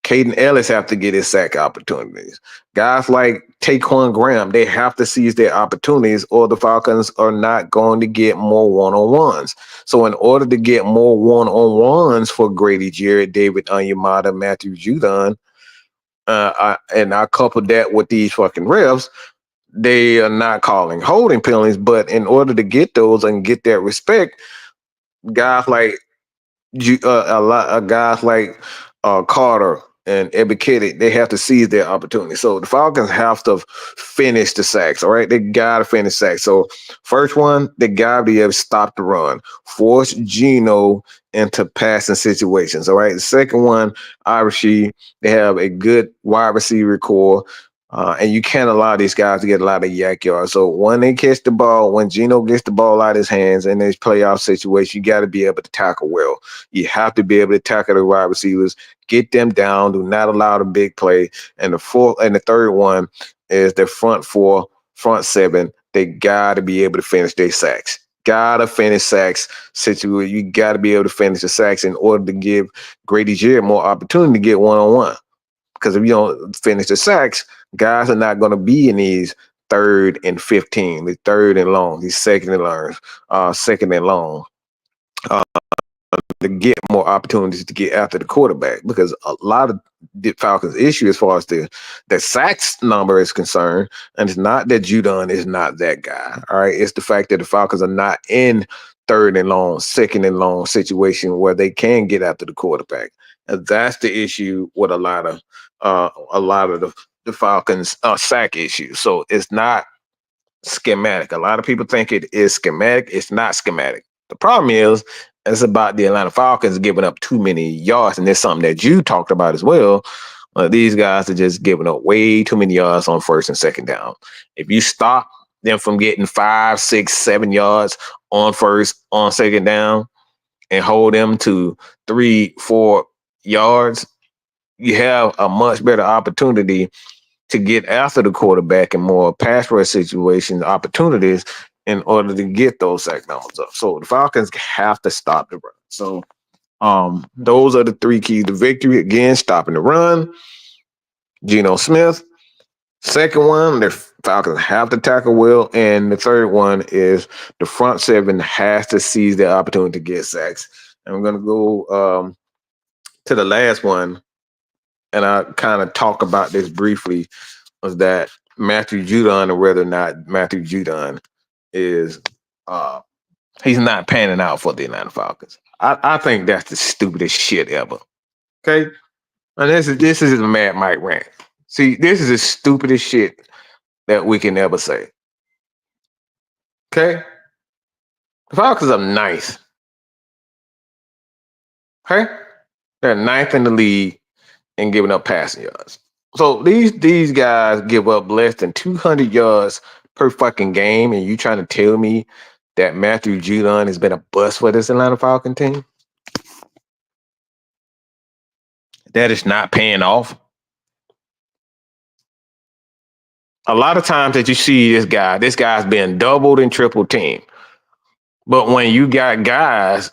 Speaker 3: Caden Ellis have to get his sack opportunities. Guys like Taquan Graham, they have to seize their opportunities, or the Falcons are not going to get more one-on-ones. So in order to get more one-on-ones for Grady Jarrett, David Onyemata, Matthew Judon, and I couple that with these fucking refs, they are not calling holding penalties. But in order to get those and get that respect, guys like guys like Carter and Ebiketie, they have to seize their opportunity. So the Falcons have to finish the sacks, all right? They got to finish sacks. So first one, they got to be able to stop the run, force Geno into passing situations, all right? The second one, obviously, they have a good wide receiver core, and you can't allow these guys to get a lot of yak yards. So when they catch the ball, when Geno gets the ball out of his hands in this playoff situation, you got to be able to tackle well. You have to be able to tackle the wide receivers, get them down, do not allow the big play. And the third one is the front 7. They got to be able to finish their sacks. Gotta finish sacks. You got to be able to finish the sacks in order to give Grady Jarrett more opportunity to get one-on-one. Because if you don't finish the sacks, guys are not going to be in these 3rd and 15, the 3rd and long, these second and long, to get more opportunities to get after the quarterback. Because a lot of the Falcons' issue as far as the sacks number is concerned, and it's not that Judon is not that guy. All right, it's the fact that the Falcons are not in 3rd and long, 2nd and long situation where they can get after the quarterback. And that's the issue with a lot of the Falcons sack issues. So it's not schematic. A lot of people think it is schematic. It's not schematic. The problem is it's about the Atlanta Falcons giving up too many yards, and there's something that you talked about as well. These guys are just giving up way too many yards on 1st and 2nd down. If you stop them from getting 5, 6, 7 yards on 2nd down, and hold them to 3, 4 yards, you have a much better opportunity to get after the quarterback in more pass rush situation opportunities in order to get those sack numbers up. So the Falcons have to stop the run. So those are the 3 keys to victory. Again, stopping the run, Geno Smith. Second one, the Falcons have to tackle well. And the third one is the front 7 has to seize their opportunity to get sacks. And we're going to go to the last one, and I kind of talk about this briefly, was that Matthew Judon, and whether or not Matthew Judon is he's not panning out for the Atlanta Falcons. I think that's the stupidest shit ever. Okay? And this is a Mad Mike rant. See, this is the stupidest shit that we can ever say. Okay? The Falcons are ninth. Okay? They're ninth in the league in giving up passing yards. So these guys give up less than 200 yards per fucking game, and you trying to tell me that Matthew Judon has been a bust for this Atlanta Falcon team? That is not paying off. A lot of times that you see this guy's been doubled and triple teamed. But when you got guys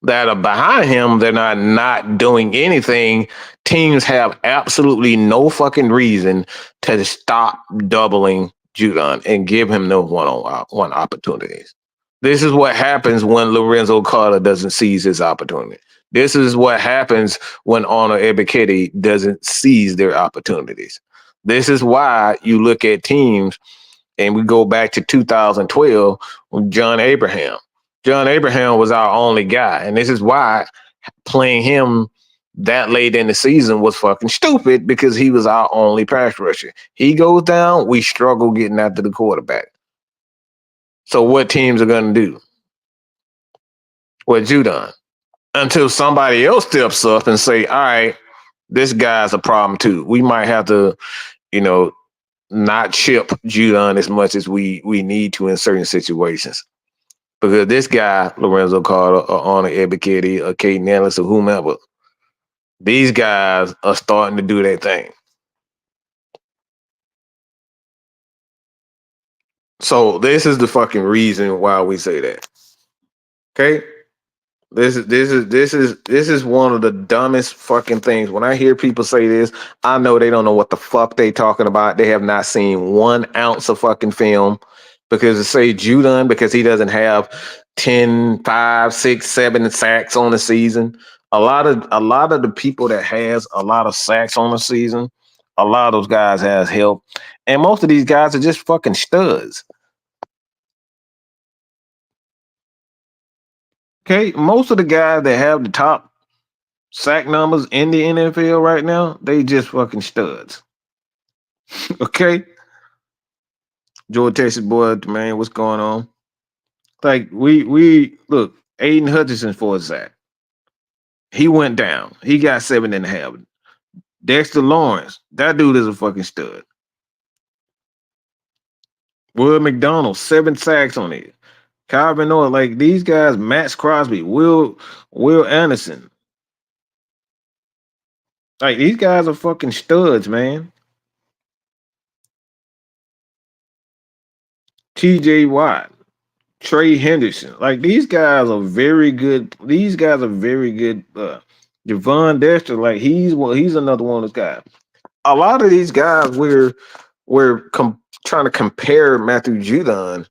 Speaker 3: that are behind him, they're not doing anything. Teams have absolutely no fucking reason to stop doubling Judon and give him no one-on-one opportunities. This is what happens when Lorenzo Carter doesn't seize his opportunity. This is what happens when Honor Ebiketie doesn't seize their opportunities. This is why you look at teams, and we go back to 2012 with John Abraham. John Abraham was our only guy, and this is why playing him that late in the season was fucking stupid, because he was our only pass rusher. He goes down, we struggle getting after the quarterback. So what teams are going to do? What Judon? Until somebody else steps up and say, all right, this guy's a problem too. We might have to, not chip Judon as much as we need to in certain situations. Because this guy, Lorenzo Carter, or Honor Ebiketie, or Caden Ellis, or whomever, these guys are starting to do their thing. So this is the fucking reason why we say that. Okay? This is one of the dumbest fucking things. When I hear people say this, I know they don't know what the fuck they talking about. They have not seen 1 ounce of fucking film. Because to say Judon, because he doesn't have 10, 5, 6, 7 sacks on the season. A lot of the people that has a lot of sacks on the season, a lot of those guys has help. And most of these guys are just fucking studs. Okay, most of the guys that have the top sack numbers in the NFL right now, they just fucking studs. Okay? George Texas boy, man, what's going on? Like, we look, Aiden Hutchinson for a sack. He went down. He got 7.5. Dexter Lawrence, that dude is a fucking stud. Will McDonald, 7 sacks on it. Calvin Noah, like these guys, Max Crosby, Will Anderson. Like these guys are fucking studs, man. TJ Watt, Trey Henderson. Like these guys are very good. These guys are very good. Javon Dexter, like he's another one of those guys. A lot of these guys we're trying to compare Matthew Judon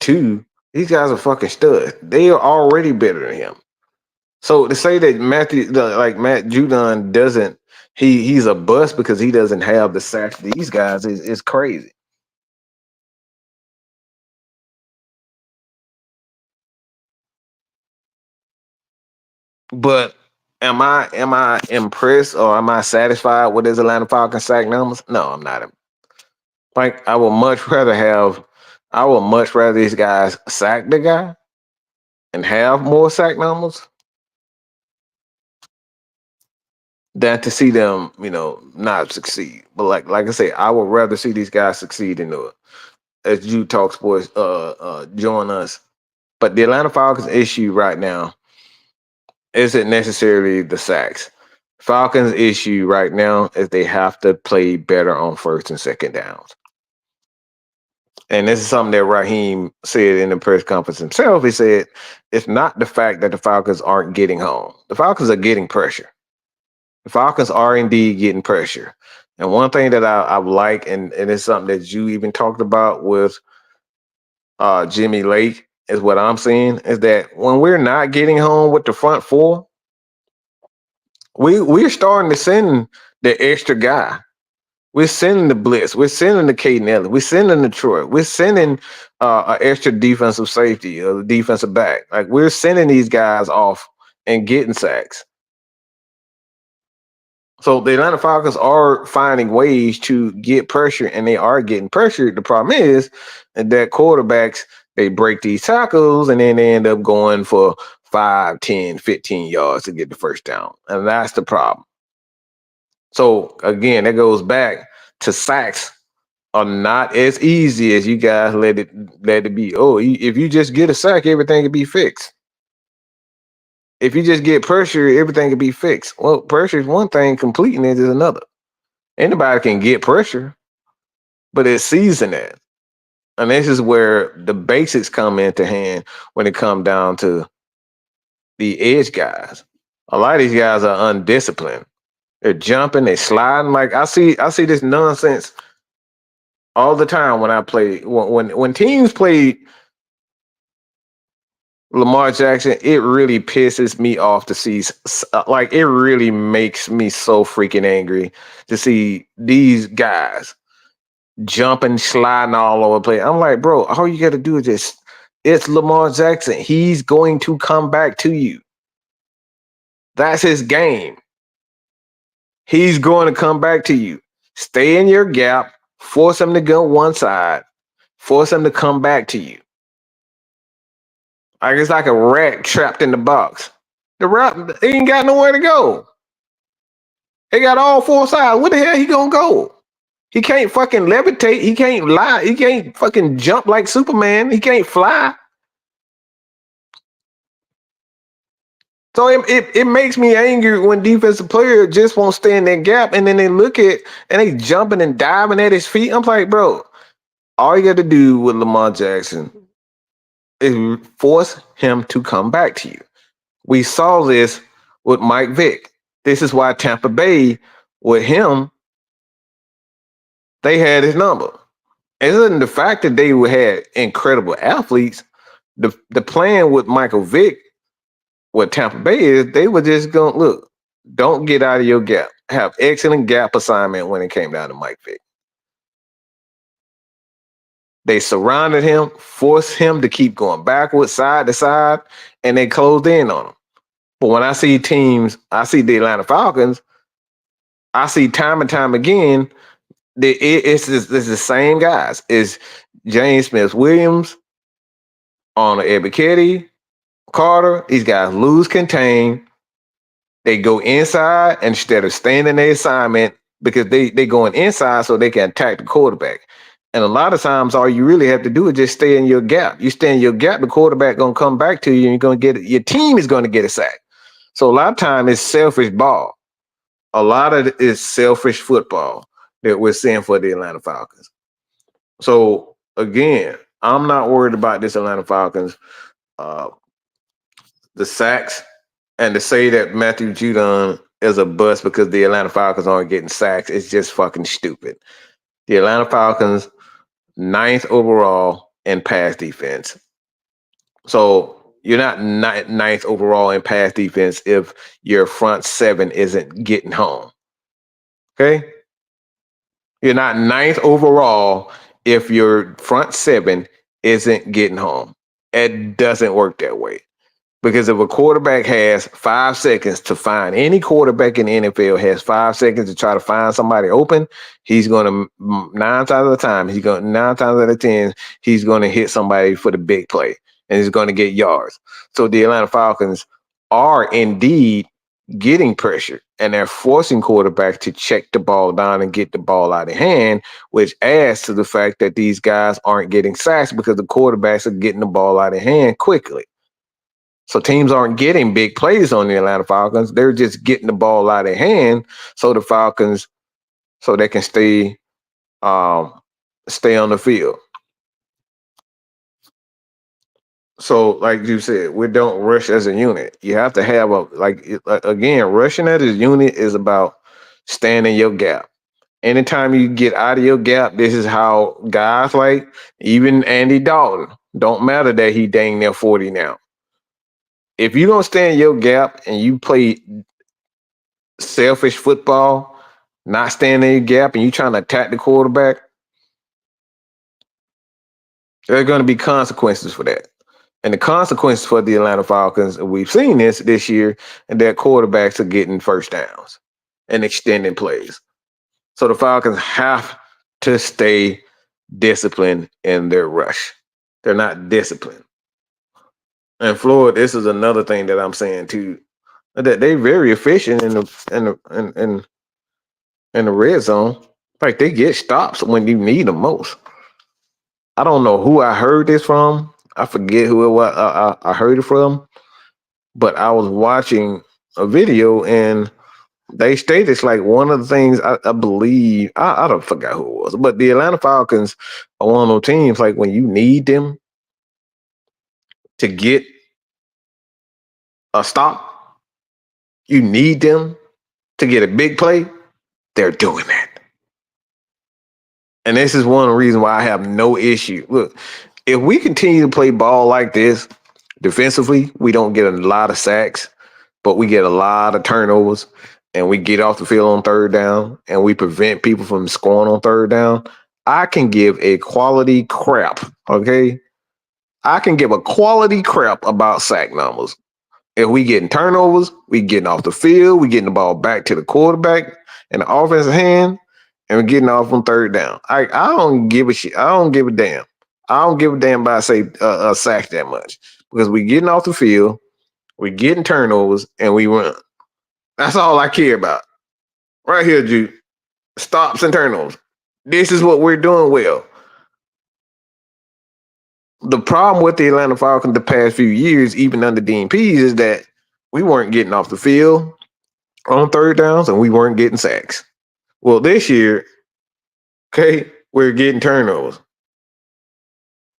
Speaker 3: to. These guys are fucking studs. They are already better than him. So to say that Matt Judon doesn't, he's a bust because he doesn't have the sacks these guys is crazy. But am I impressed or am I satisfied with his Atlanta Falcons sack numbers? No, I'm not. Like I would much rather these guys sack the guy and have more sack numbers than to see them, not succeed. But like I say, I would rather see these guys succeed than as Jude Talk Sports join us. But the Atlanta Falcons issue right now isn't necessarily the sacks. Falcons issue right now is they have to play better on first and second downs. And this is something that Raheem said in the press conference himself. He said, it's not the fact that the Falcons aren't getting home. The Falcons are getting pressure. The Falcons are indeed getting pressure. And one thing that I like, and it's something that you even talked about with Jimmy Lake, is what I'm seeing, is that when we're not getting home with the front four, we're starting to send the extra guy. We're sending the blitz. We're sending the Caden Ellis. We're sending the Troy. We're sending an extra defensive safety, a defensive back. Like we're sending these guys off and getting sacks. So the Atlanta Falcons are finding ways to get pressure, and they are getting pressured. The problem is that quarterbacks They break these tackles and then they end up going for 5, 10, 15 yards to get the first down. And that's the problem. So again, that goes back to sacks are not as easy as you guys let it be. Oh, if you just get a sack, everything can be fixed. If you just get pressure, everything can be fixed. Well, pressure is one thing, completing it is another. Anybody can get pressure, but it's season that. And this is where the basics come into hand when it comes down to the edge guys. A lot of these guys are undisciplined. They're jumping, they're sliding. Like I see this nonsense all the time when I play. When teams play Lamar Jackson, it really pisses me off to see. Like it really makes me so freaking angry to see these guys jumping, sliding all over the place. I'm like, bro, all you got to do is just, it's Lamar Jackson. He's going to come back to you. That's his game. He's going to come back to you. Stay in your gap, force him to go one side, force him to come back to you. Like it's like a rat trapped in the box. The rat ain't got nowhere to go. He got all four sides. Where the hell he gonna go? He can't fucking levitate. He can't lie. He can't fucking jump like Superman. He can't fly. So it makes me angry when defensive players just won't stay in that gap and then they look at and they jumping and diving at his feet. I'm like, bro, all you got to do with Lamar Jackson is force him to come back to you. We saw this with Mike Vick. This is why Tampa Bay, with him, they had his number. It isn't the fact that they had incredible athletes. The plan with Michael Vick, what Tampa Bay is, they were just going to look, don't get out of your gap. Have excellent gap assignment when it came down to Mike Vick. They surrounded him, forced him to keep going backwards, side to side, and they closed in on him. But when I see teams, I see the Atlanta Falcons, I see time and time again, it's the same guys. It's James Smith-Williams, Arnold Ebiketie, Carter. These guys lose contain. They go inside instead of staying in their assignment because they going inside so they can attack the quarterback. And a lot of times, all you really have to do is just stay in your gap. You stay in your gap, the quarterback gonna come back to you, and you're gonna get it. Your team is gonna get a sack. So a lot of time it's selfish ball. A lot of it is selfish football that we're seeing for the Atlanta Falcons. So again, I'm not worried about this Atlanta Falcons. The sacks, and to say that Matthew Judon is a bust because the Atlanta Falcons aren't getting sacks, it's just fucking stupid. The Atlanta Falcons, 9th overall in pass defense. So you're not 9th overall in pass defense if your front seven isn't getting home. Okay? You're not 9th overall if your front seven isn't getting home. It doesn't work that way. Because if a quarterback has 5 seconds to find, any quarterback in the NFL has 5 seconds to try to find somebody open, he's going to, 9 times out of 10, he's going to hit somebody for the big play, and he's going to get yards. So the Atlanta Falcons are indeed getting pressure, and they're forcing quarterbacks to check the ball down and get the ball out of hand, which adds to the fact that these guys aren't getting sacks because the quarterbacks are getting the ball out of hand quickly. So teams aren't getting big plays on the Atlanta Falcons. They're just getting the ball out of hand so the Falcons, so they can stay on the field. So like you said, we don't rush as a unit. You have to have again, rushing as a unit is about staying in your gap. Anytime you get out of your gap, this is how guys like even Andy Dalton, don't matter that he dang near 40 now. If you don't stay in your gap and you play selfish football, not staying in your gap, and you trying to attack the quarterback, there are going to be consequences for that. And the consequences for the Atlanta Falcons, we've seen this year, and their quarterbacks are getting first downs and extending plays. So the Falcons have to stay disciplined in their rush. They're not disciplined. And Florida, this is another thing that I'm saying too, that they very efficient in the red zone. Like they get stops when you need them most. I don't know who I heard this from. I forget who it was. I heard it from, but I was watching a video and they stated it's like one of the things I believe. I don't forget who it was, but the Atlanta Falcons are one of those teams. Like when you need them to get a stop, you need them to get a big play. They're doing that. And this is one of the reasons why I have no issue. Look, if we continue to play ball like this, defensively, we don't get a lot of sacks, but we get a lot of turnovers, and we get off the field on third down, and we prevent people from scoring on third down. I can give a quality crap, okay? I can give a quality crap about sack numbers. If we getting turnovers, we getting off the field, we getting the ball back to the quarterback and the offensive hand, and we're getting off on third down. I don't give a shit. I don't give a damn. I don't give a damn about say sacks that much because we getting off the field, we getting turnovers, and we run. That's all I care about. Right here, Jude. Stops and turnovers. This is what we're doing well. The problem with the Atlanta Falcons the past few years, even under Dean Pease, is that we weren't getting off the field on third downs and we weren't getting sacks. Well, this year, okay, we're getting turnovers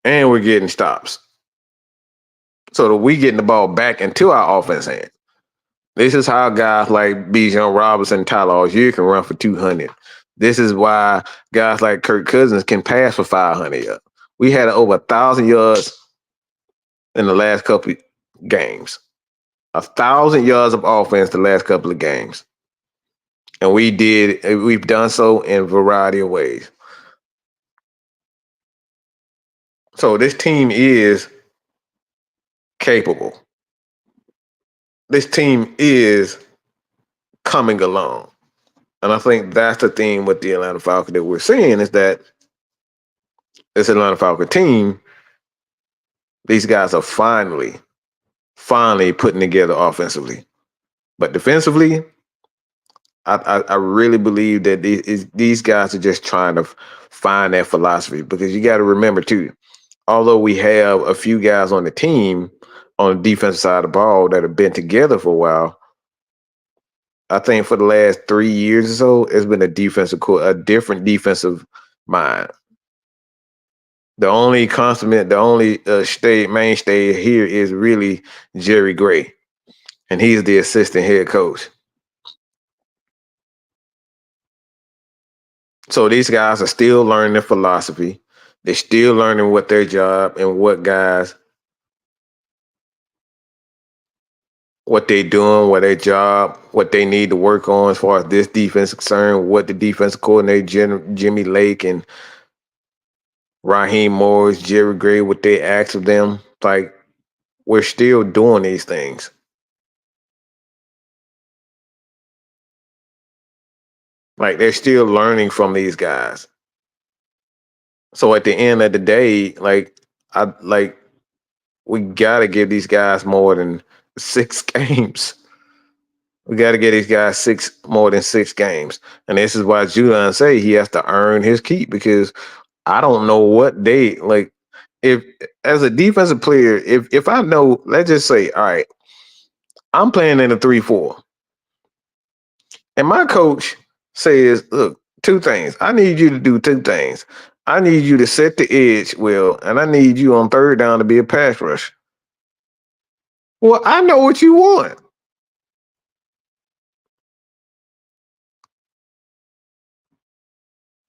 Speaker 3: and we're getting stops. So that we getting the ball back into our offense hand. This is how guys like Bijan Robinson and Tyler Algier can run for 200. This is why guys like Kirk Cousins can pass for 500 yards. We had over 1,000 yards in the last couple of games. 1,000 yards of offense the last couple of games. And we've done so in a variety of ways. So this team is capable. This team is coming along. And I think that's the theme with the Atlanta Falcons that we're seeing is that this Atlanta Falcons team, these guys are finally putting together offensively. But defensively, I really believe that these guys are just trying to find that philosophy because you got to remember too, although we have a few guys on the team on the defensive side of the ball that have been together for a while, I think for the last 3 years or so, it's been a different defensive mind. The only mainstay here is really Jerry Gray, and he's the assistant head coach. So these guys are still learning their philosophy. They're still learning what their job and what they're doing, what their job, what they need to work on as far as this defense is concerned, what the defensive coordinator, Jimmy Lake and Raheem Morris, Jerry Gray, what they ask of them. Like, we're still doing these things. Like, they're still learning from these guys. So at the end of the day, we got to give these guys more than 6 games. We got to get these guys more than 6 games. And this is why Judon say he has to earn his keep because I don't know what they like. If as a defensive player, if I know, let's just say, all right, I'm playing in a 3-4. And my coach says, look, 2 things. I need you to do 2 things. I need you to set the edge well, and I need you on third down to be a pass rush. Well, I know what you want.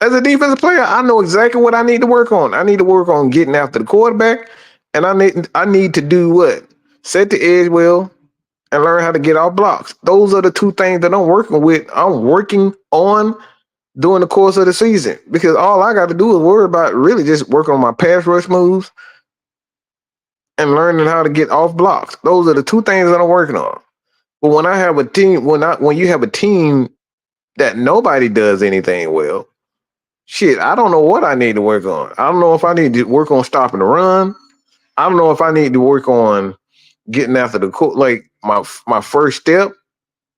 Speaker 3: As a defensive player, I know exactly what I need to work on. I need to work on getting after the quarterback, and I need to do what? Set the edge well and learn how to get off blocks. Those are the 2 things that I'm working on during the course of the season because all I got to do is worry about really just working on my pass rush moves and learning how to get off blocks. Those are the 2 things that I'm working on. But when I have a team, when you have a team that nobody does anything well, shit, I don't know what I need to work on. I don't know if I need to work on stopping the run. I don't know if I need to work on getting after the court. Like my first step,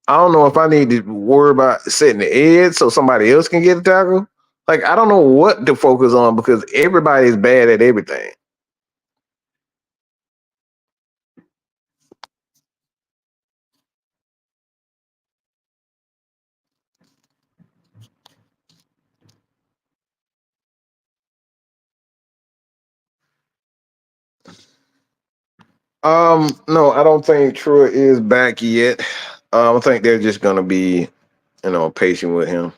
Speaker 3: I don't know if I need to worry about setting the edge so somebody else can get a tackle. Like I don't know what to focus on because everybody's bad at everything. No, I don't think Troy is back yet. I think they're just gonna be, patient with him.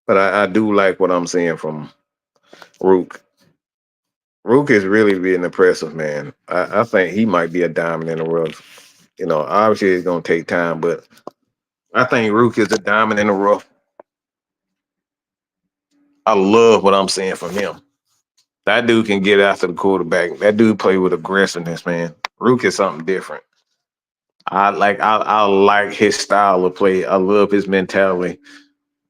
Speaker 3: But I do like what I'm seeing from Rook. Rook is really being impressive, man. I think he might be a diamond in the rough. Obviously it's gonna take time, but I think Rook is a diamond in the rough. I love what I'm seeing from him. That dude can get after the quarterback. That dude play with aggressiveness, man. Rook is something different. I like his style of play. I love his mentality.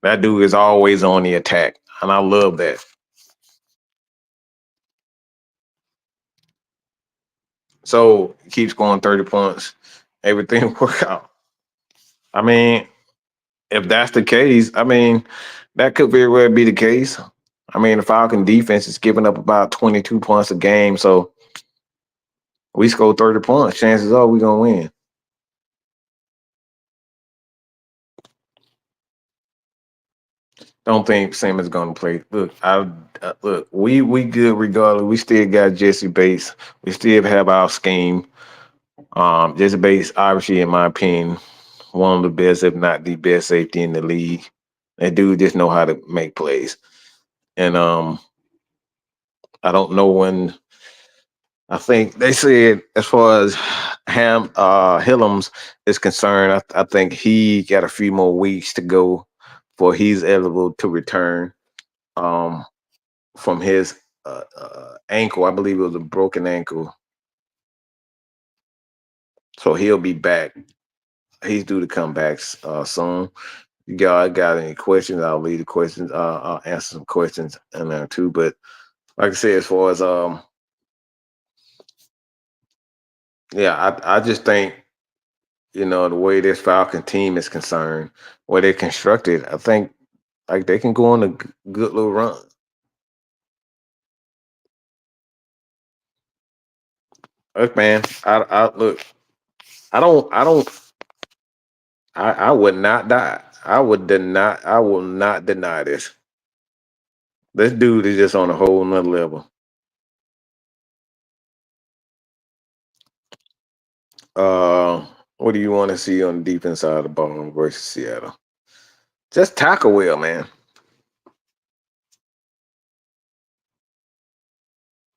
Speaker 3: That dude is always on the attack, and I love that. So keep scoring 30 points. Everything work out. I mean, if that's the case, that could very well be the case. The Falcon defense is giving up about 22 points a game, so we score 30 points. Chances are we're gonna win. Don't think Simmons gonna play. Look, we good regardless. We still got Jesse Bates. We still have our scheme. Jesse Bates, obviously, in my opinion, one of the best, if not the best safety in the league. That dude just know how to make plays. And I don't know when. I think they said as far as Hillams is concerned, I think he got a few more weeks to go before he's eligible to return from his ankle. I believe it was a broken ankle. So he'll be back. He's due to come back soon. You got any questions? I'll leave the questions. I'll answer some questions in there too. But like I said, as far as I just think the way this Falcon team is concerned, where they're constructed, I think like they can go on a good little run. Look, man, I look. I would not die. I would deny. I will not deny this. This dude is just on a whole nother level. What do you want to see on the defense side of the ball versus Seattle? Just tackle well, man.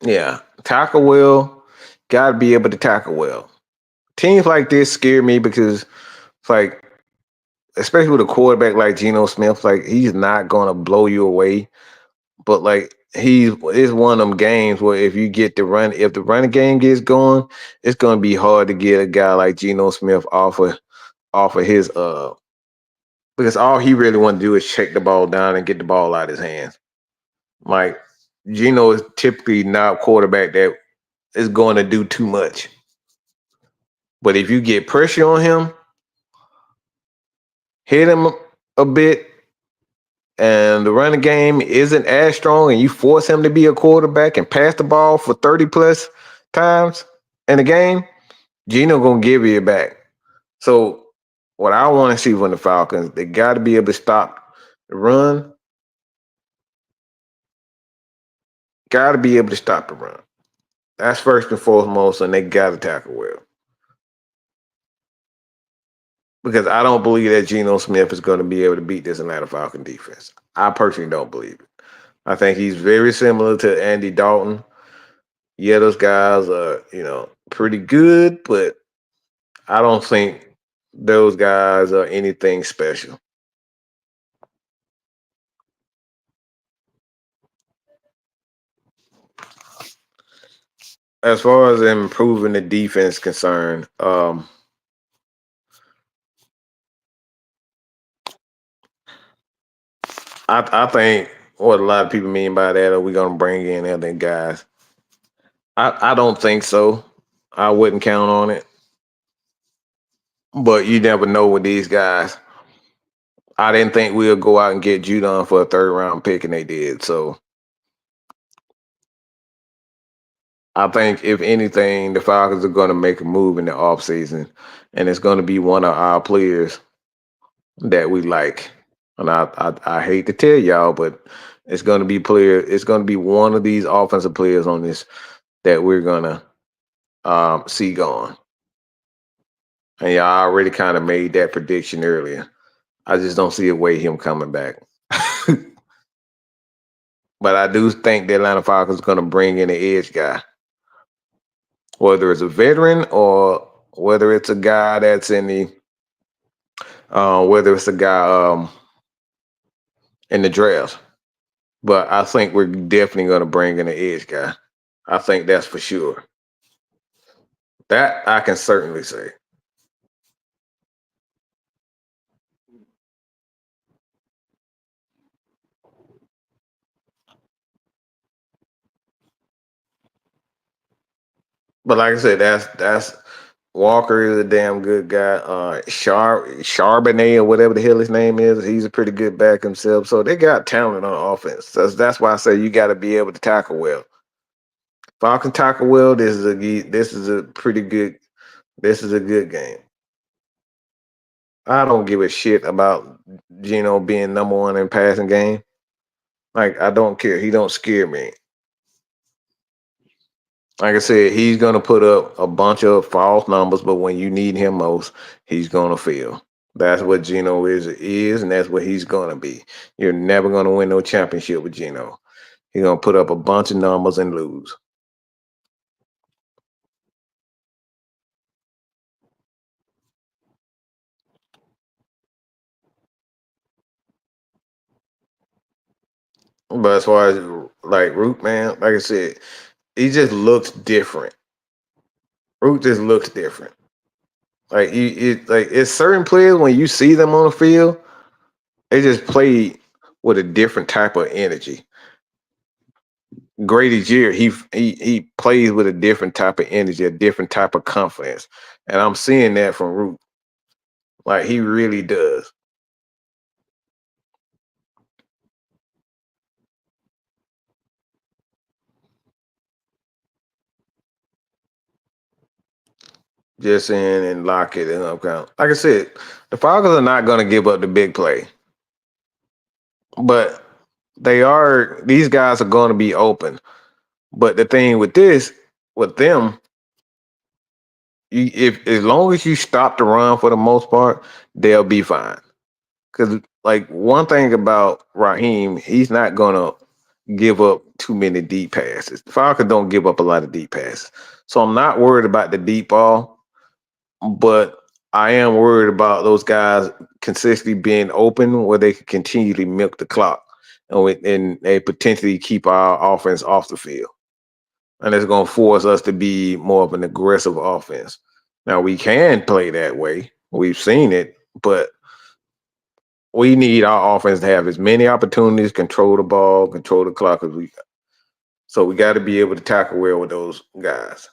Speaker 3: Yeah, tackle well. Got to be able to tackle well. Teams like this scare me because it's like, especially with a quarterback like Geno Smith, like he's not gonna blow you away. But like it's one of them games where if the running game gets going, it's gonna be hard to get a guy like Geno Smith off of his because all he really want to do is check the ball down and get the ball out of his hands. Like Geno is typically not a quarterback that is going to do too much. But if you get pressure on him, hit him a bit, and the running game isn't as strong, and you force him to be a quarterback and pass the ball for 30 plus times in a game, Geno gonna give you it back. So what I want to see from the Falcons, they got to be able to stop the run. Got to be able to stop the run. That's first and foremost, and they got to tackle well. Because I don't believe that Geno Smith is going to be able to beat this Atlanta Falcon defense. I personally don't believe it. I think he's very similar to Andy Dalton. Yeah, those guys are, pretty good, but I don't think those guys are anything special. As far as improving the defense concerned, I think what a lot of people mean by that are we gonna bring in other guys. I don't think so. I wouldn't count on it. But you never know with these guys. I didn't think we'll go out and get Judon for a 3rd round pick, and they did. So I think if anything, the Falcons are going to make a move in the offseason, and it's going to be one of our players that we like. And I hate to tell y'all, but it's going to be it's going to be one of these offensive players on this that we're going to see gone. And y'all already kind of made that prediction earlier. I just don't see a way him coming back. But I do think the Atlanta Falcons are going to bring in an edge guy. Whether it's a veteran or whether it's a guy that's in the whether it's a guy in the draft. But I think we're definitely going to bring in an edge guy. I think that's for sure. That I can certainly say. But like I said, that's Walker is a damn good guy. Charbonnet or whatever the hell his name is, he's a pretty good back himself. So they got talent on offense. That's why I say you got to be able to tackle well. Falcon tackle well. This is a good game. I don't give a shit about Geno being number 1 in passing game. Like, I don't care. He don't scare me. Like I said, he's going to put up a bunch of false numbers, but when you need him most, he's going to fail. That's what Geno is, and that's what he's going to be. You're never going to win no championship with Geno. He's going to put up a bunch of numbers and lose. But as far as like Root, man, like I said, he just looks different. Root just looks different. Like it's certain players when you see them on the field, they just play with a different type of energy. Grady Jarrett, he plays with a different type of energy, a different type of confidence, and I'm seeing that from Root. Like he really does. Just in and lock it and up count. Like I said, the Falcons are not going to give up the big play, but these guys are going to be open. But the thing with them, if as long as you stop the run for the most part, they'll be fine. Because like one thing about Raheem, he's not going to give up too many deep passes. The Falcons don't give up a lot of deep passes. So I'm not worried about the deep ball. But I am worried about those guys consistently being open where they can continually milk the clock and they potentially keep our offense off the field. And it's going to force us to be more of an aggressive offense. Now, we can play that way. We've seen it, but we need our offense to have as many opportunities, control the ball, control the clock as we got. So we got to be able to tackle well with those guys.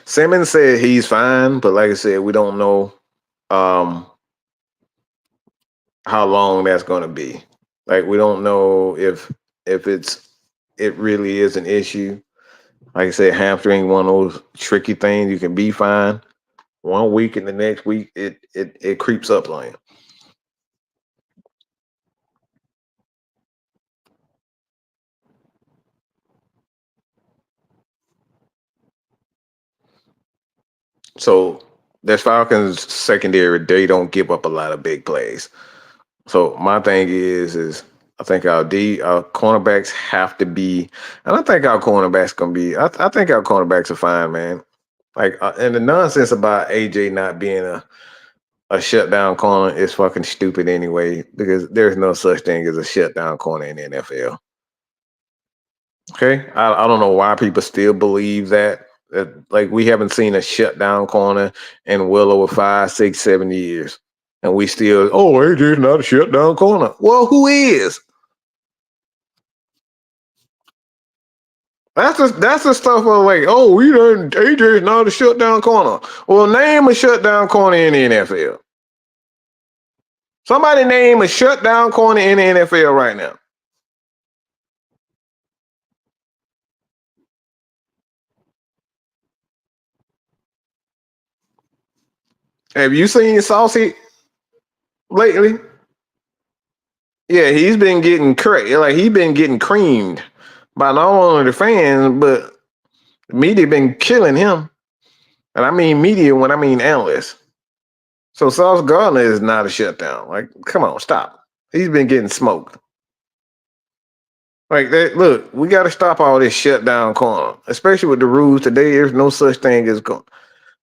Speaker 3: Simmons said he's fine, but like I said, we don't know how long that's going to be. Like we don't know if it really is an issue. Like I said, hamstring one of those tricky things. You can be fine 1 week, and the next week it creeps up on you. So this Falcons secondary, they don't give up a lot of big plays. So my thing is I think our cornerbacks have to be, and I think our cornerbacks gonna be. I think our cornerbacks are fine, man. Like, and the nonsense about AJ not being a shutdown corner is fucking stupid anyway, because there's no such thing as a shutdown corner in the NFL. Okay, I don't know why people still believe that. Like we haven't seen a shutdown corner in well over 5, 6, 7 years. And we still, AJ's not a shutdown corner. Well, who is? That's the stuff of like, AJ's not a shutdown corner. Well, name a shutdown corner in the NFL. Somebody name a shutdown corner in the NFL right now. Have you seen Saucy lately? Yeah, he's been getting he's been getting creamed by not only the fans, but the media been killing him. And I mean media when I mean analysts. So Sauce Gardner is not a shutdown. Like, come on, stop. He's been getting smoked. Like that, look, we got to stop all this shutdown corner, especially with the rules today. There's no such thing as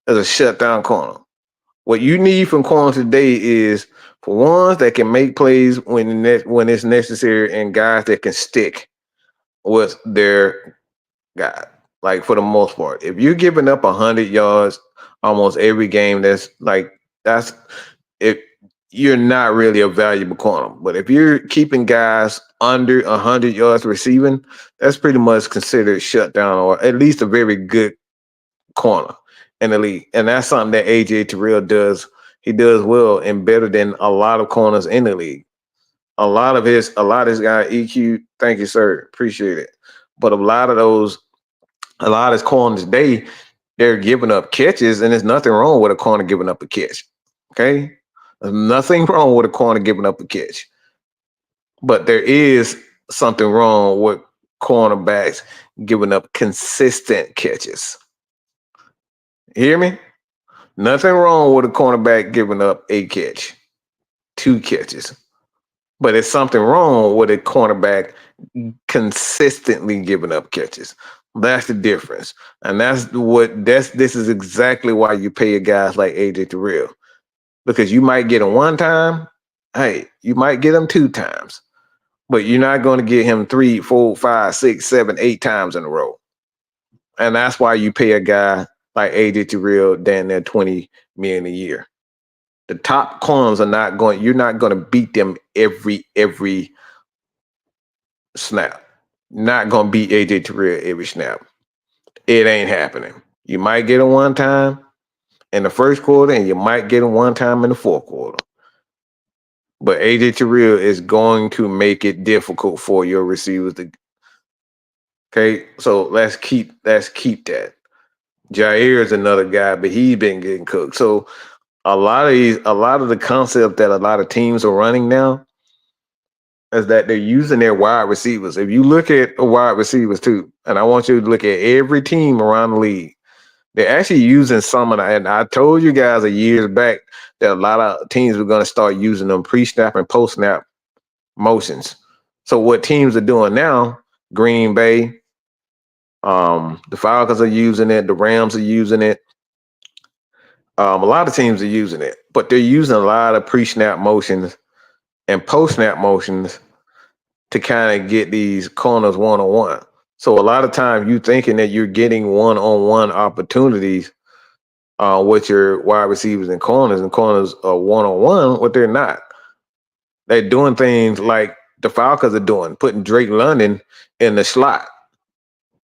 Speaker 3: a shutdown corner. What you need from corners today is for ones that can make plays when it's necessary and guys that can stick with their guy. Like for the most part, if you're giving up 100 yards almost every game, that's if you're not really a valuable corner. But if you're keeping guys under 100 yards receiving, that's pretty much considered shutdown or at least a very good corner in the league. And that's something that AJ Terrell does. He does well and better than a lot of corners in the league. A lot of his guy EQ, thank you, sir. Appreciate it. But a lot of his corners today, they're giving up catches, and there's nothing wrong with a corner giving up a catch. Okay? There's nothing wrong with a corner giving up a catch. But there is something wrong with cornerbacks giving up consistent catches. Hear me? Nothing wrong with a cornerback giving up a catch, 2 catches. But it's something wrong with a cornerback consistently giving up catches. That's the difference. And this is exactly why you pay your guys like AJ Terrell. Because you might get him one time, you might get him 2 times. But you're not going to get him 3, 4, 5, 6, 7, 8 times in a row. And that's why you pay a guy like AJ Terrell down there $20 million a year. The top corners you're not going to beat them every snap. Not going to beat AJ Terrell every snap. It ain't happening. You might get him one time in the first quarter, and you might get him one time in the fourth quarter. But AJ Terrell is going to make it difficult for your receivers to. Okay, so let's keep that. Jair is another guy, but he's been getting cooked. So a lot of the concept that a lot of teams are running now is that they're using their wide receivers. If you look at wide receivers too, and I want you to look at every team around the league, they're actually using some of that. And I told you guys a years back that a lot of teams were going to start using them pre-snap and post-snap motions. So what teams are doing now, Green Bay, the Falcons are using it, the Rams are using it. A lot of teams are using it, but they're using a lot of pre-snap motions and post-snap motions to kind of get these corners one-on-one. So a lot of times you thinking that you're getting one-on-one opportunities with your wide receivers and corners are one-on-one, but they're not. They're doing things like the Falcons are doing, putting Drake London in the slot.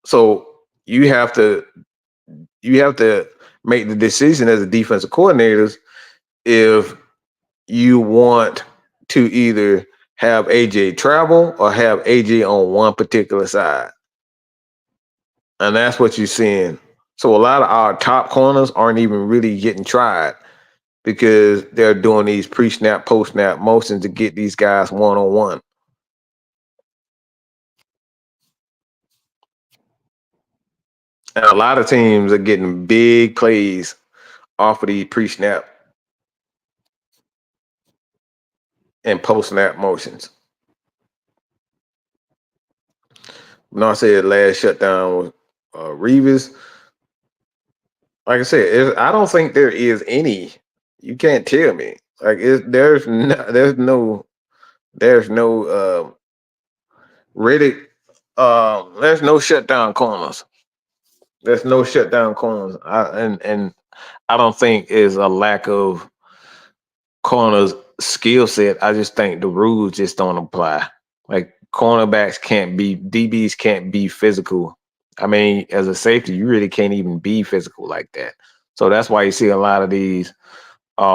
Speaker 3: So you have to make the decision as a defensive coordinators if you want to either have AJ travel or have AJ on one particular side. And that's what you're seeing. So a lot of our top corners aren't even really getting tried because they're doing these pre-snap, post-snap motions to get these guys one-on-one. And a lot of teams are getting big plays off of these pre-snap and post-snap motions. I said last shutdown was Revis. Like I said, I don't think there is any. You can't tell me. Like there's no Riddick. There's no shutdown corners. There's no shutdown corners. And I don't think is a lack of corners skill set. I just think the rules just don't apply. Like cornerbacks can't be DBs can't be physical. I mean, as a safety, you really can't even be physical like that. So that's why you see a lot of these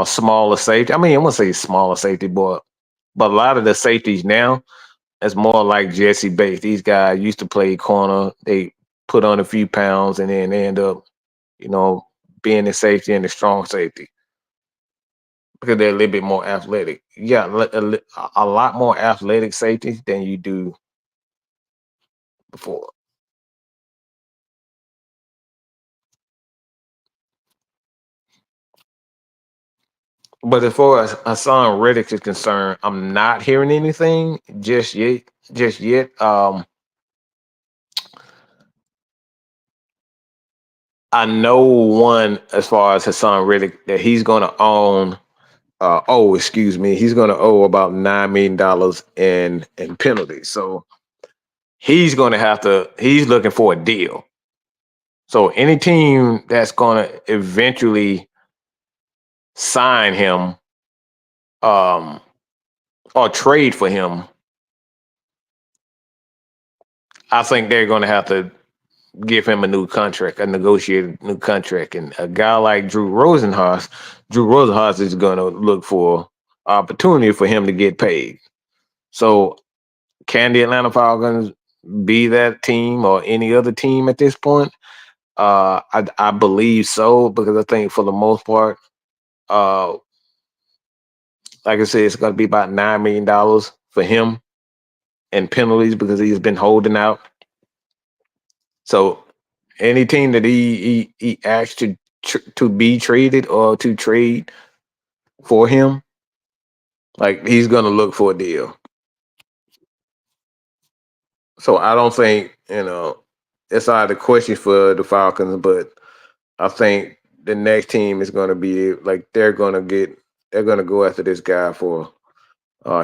Speaker 3: smaller safety. I mean, I'm gonna say smaller safety, but a lot of the safeties now it's more like Jesse Bates. These guys used to play corner. They put on a few pounds and then they end up, you know, being the safety and the strong safety because they're a little bit more athletic. You got a lot more athletic safeties than you do before. But as far as Hassan Reddick is concerned, I'm not hearing anything just yet. Just yet. I know one as far as Hassan Reddick that he's going to own. Excuse me, he's going to owe about $9 million in penalties. So he's going to have to. He's looking for a deal. So any team that's going to eventually sign him, or trade for him, I think they're going to have to give him a new contract, a negotiated new contract. And a guy like Drew Rosenhaus is going to look for opportunity for him to get paid. So can the Atlanta Falcons be that team or any other team at this point? I believe so because I think for the most part, uh, like I said, it's going to be about $9 million for him in penalties because he's been holding out. So any team that he asked to be traded or to trade for him, like he's going to look for a deal. So I don't think it's out of the question for the Falcons, but I think the next team is going to be like they're going to go after this guy for.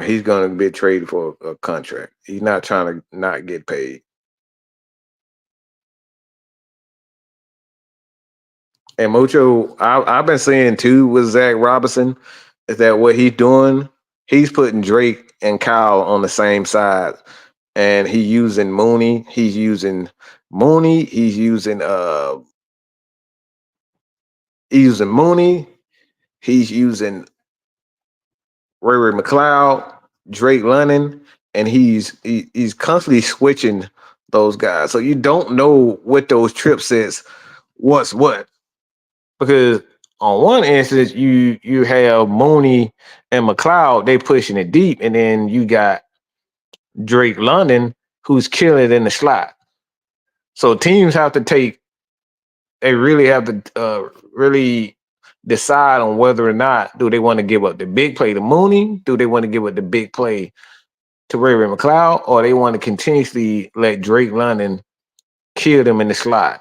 Speaker 3: He's going to be traded for a contract. He's not trying to not get paid. And Mucho, I've been saying too with Zach Robinson is that what he's doing, he's putting Drake and Kyle on the same side, and he's using Mooney. He's using Mooney. He's using Mooney. He's using Ray McLeod, Drake London, and he's constantly switching those guys. So you don't know what those trip sets what's what. Because on one instance, you have Mooney and McLeod, they pushing it deep, and then you got Drake London who's killing in the slot. So teams have to they really have to really decide on whether or not do they want to give up the big play to Mooney, do they want to give up the big play to Ray McLeod, or they want to continuously let Drake London kill them in the slot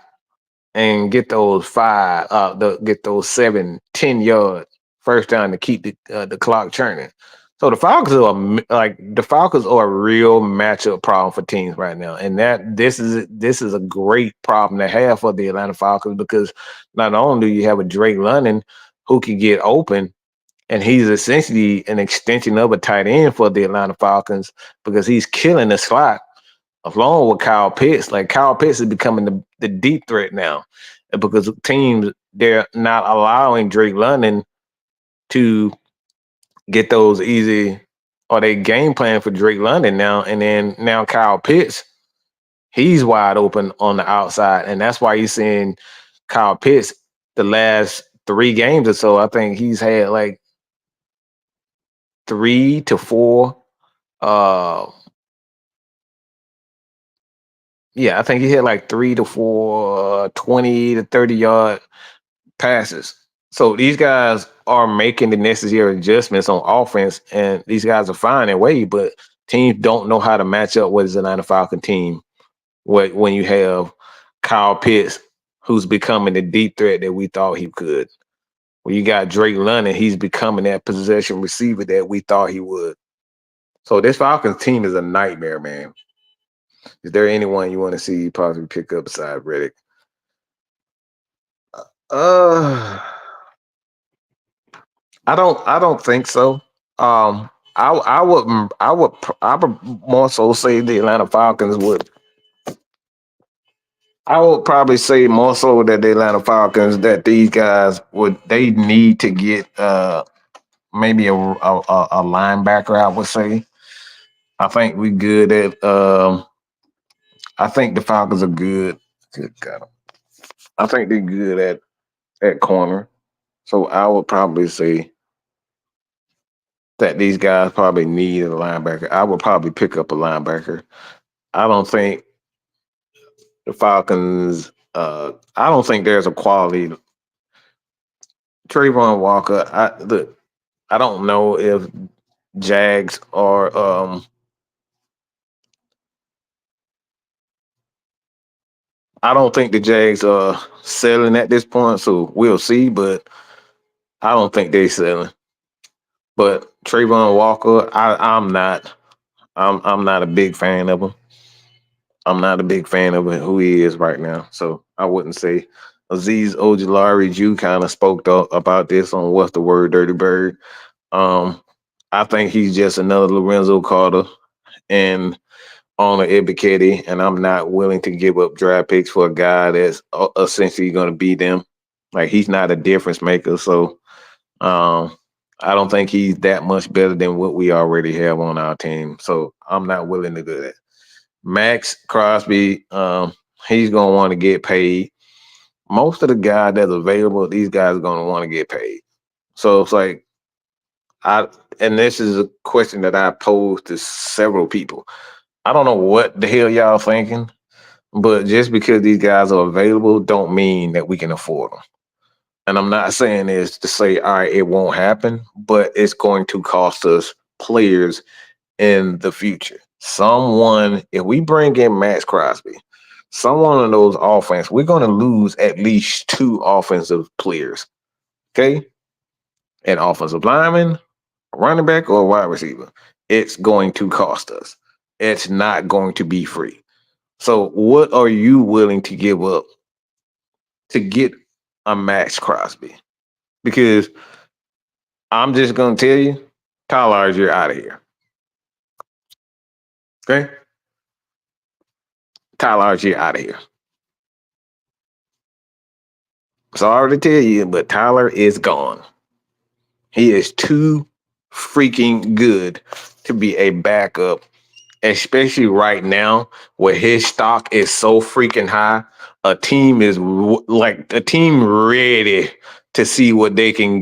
Speaker 3: and get those get those 7-10 yard first down to keep the clock churning. So the Falcons are a real matchup problem for teams right now, and this is a great problem to have for the Atlanta Falcons because not only do you have a Drake London who can get open, and he's essentially an extension of a tight end for the Atlanta Falcons because he's killing the slot along with Kyle Pitts. Like Kyle Pitts is becoming the deep threat now because teams, they're not allowing Drake London to get those easy, or they game plan for Drake London now. And then now Kyle Pitts, he's wide open on the outside. And that's why you're seeing Kyle Pitts the last 3 games or so. I think he's had like 3 to 4 I think he had like 3 to 4 20 to 30 yard passes. So these guys are making the necessary adjustments on offense, and these guys are finding a way, but teams don't know how to match up with the Atlanta Falcon team when you have Kyle Pitts, who's becoming the deep threat that we thought he could. When you got Drake London, he's becoming that possession receiver that we thought he would. So this Falcons team is a nightmare, man. Is there anyone you want to see possibly pick up beside Reddick? Uh, I don't think so. I would more so say the Atlanta Falcons would. I would probably say more so that the Atlanta Falcons that these guys would they need to get maybe a linebacker. I would say. I think we good at. I think the Falcons are good. Good God. I think they're good at corner. So I would probably say that these guys probably need a linebacker. I would probably pick up a linebacker. I don't think the Falcons. I don't think there's a quality. Trayvon Walker. I don't know if Jags or I don't think the Jags are selling at this point. So we'll see. But I don't think they're selling. But Trayvon Walker, I'm not. I'm not a big fan of him. I'm not a big fan of who he is right now. So I wouldn't say Aziz Ojulari. You kind of spoke about this on What's the Word, Dirty Bird. Um, I think he's just another Lorenzo Carter and on an Ebiketie, and I'm not willing to give up draft picks for a guy that's essentially going to beat them. Like he's not a difference maker. So I don't think he's that much better than what we already have on our team. So I'm not willing to do that. Max Crosby, he's gonna want to get paid. Most of the guys that's available, these guys are gonna want to get paid. So it's like and this is a question that I posed to several people. I don't know what the hell y'all thinking, but just because these guys are available don't mean that we can afford them. And I'm not saying this to say, all right, it won't happen, but it's going to cost us players in the future. Someone, if we bring in Max Crosby, someone in those offense, we're going to lose at least two offensive players. Okay? An offensive lineman, a running back, or a wide receiver. It's going to cost us. It's not going to be free. So, what are you willing to give up to get a Max Crosby? Because I'm just going to tell you, Tyler, you're out of here. Okay? Tyler, you're out of here. Sorry to tell you, but Tyler is gone. He is too freaking good to be a backup, especially right now where his stock is so freaking high. A team is ready to see what they can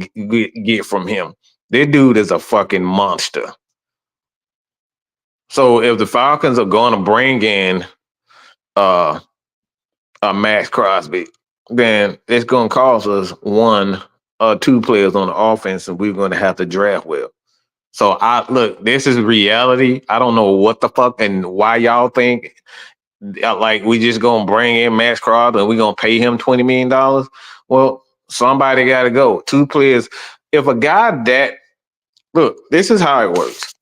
Speaker 3: get from him. This dude is a fucking monster. So if the Falcons are going to bring in a Max Crosby, then it's going to cost us one or two players on the offense, and we're going to have to draft well. So I look, this is reality. I don't know what the fuck and why y'all think like we just gonna bring in Max Crosby and we gonna pay him $20 million. Well, somebody got to go. Two players. If a guy that look, this is how it works.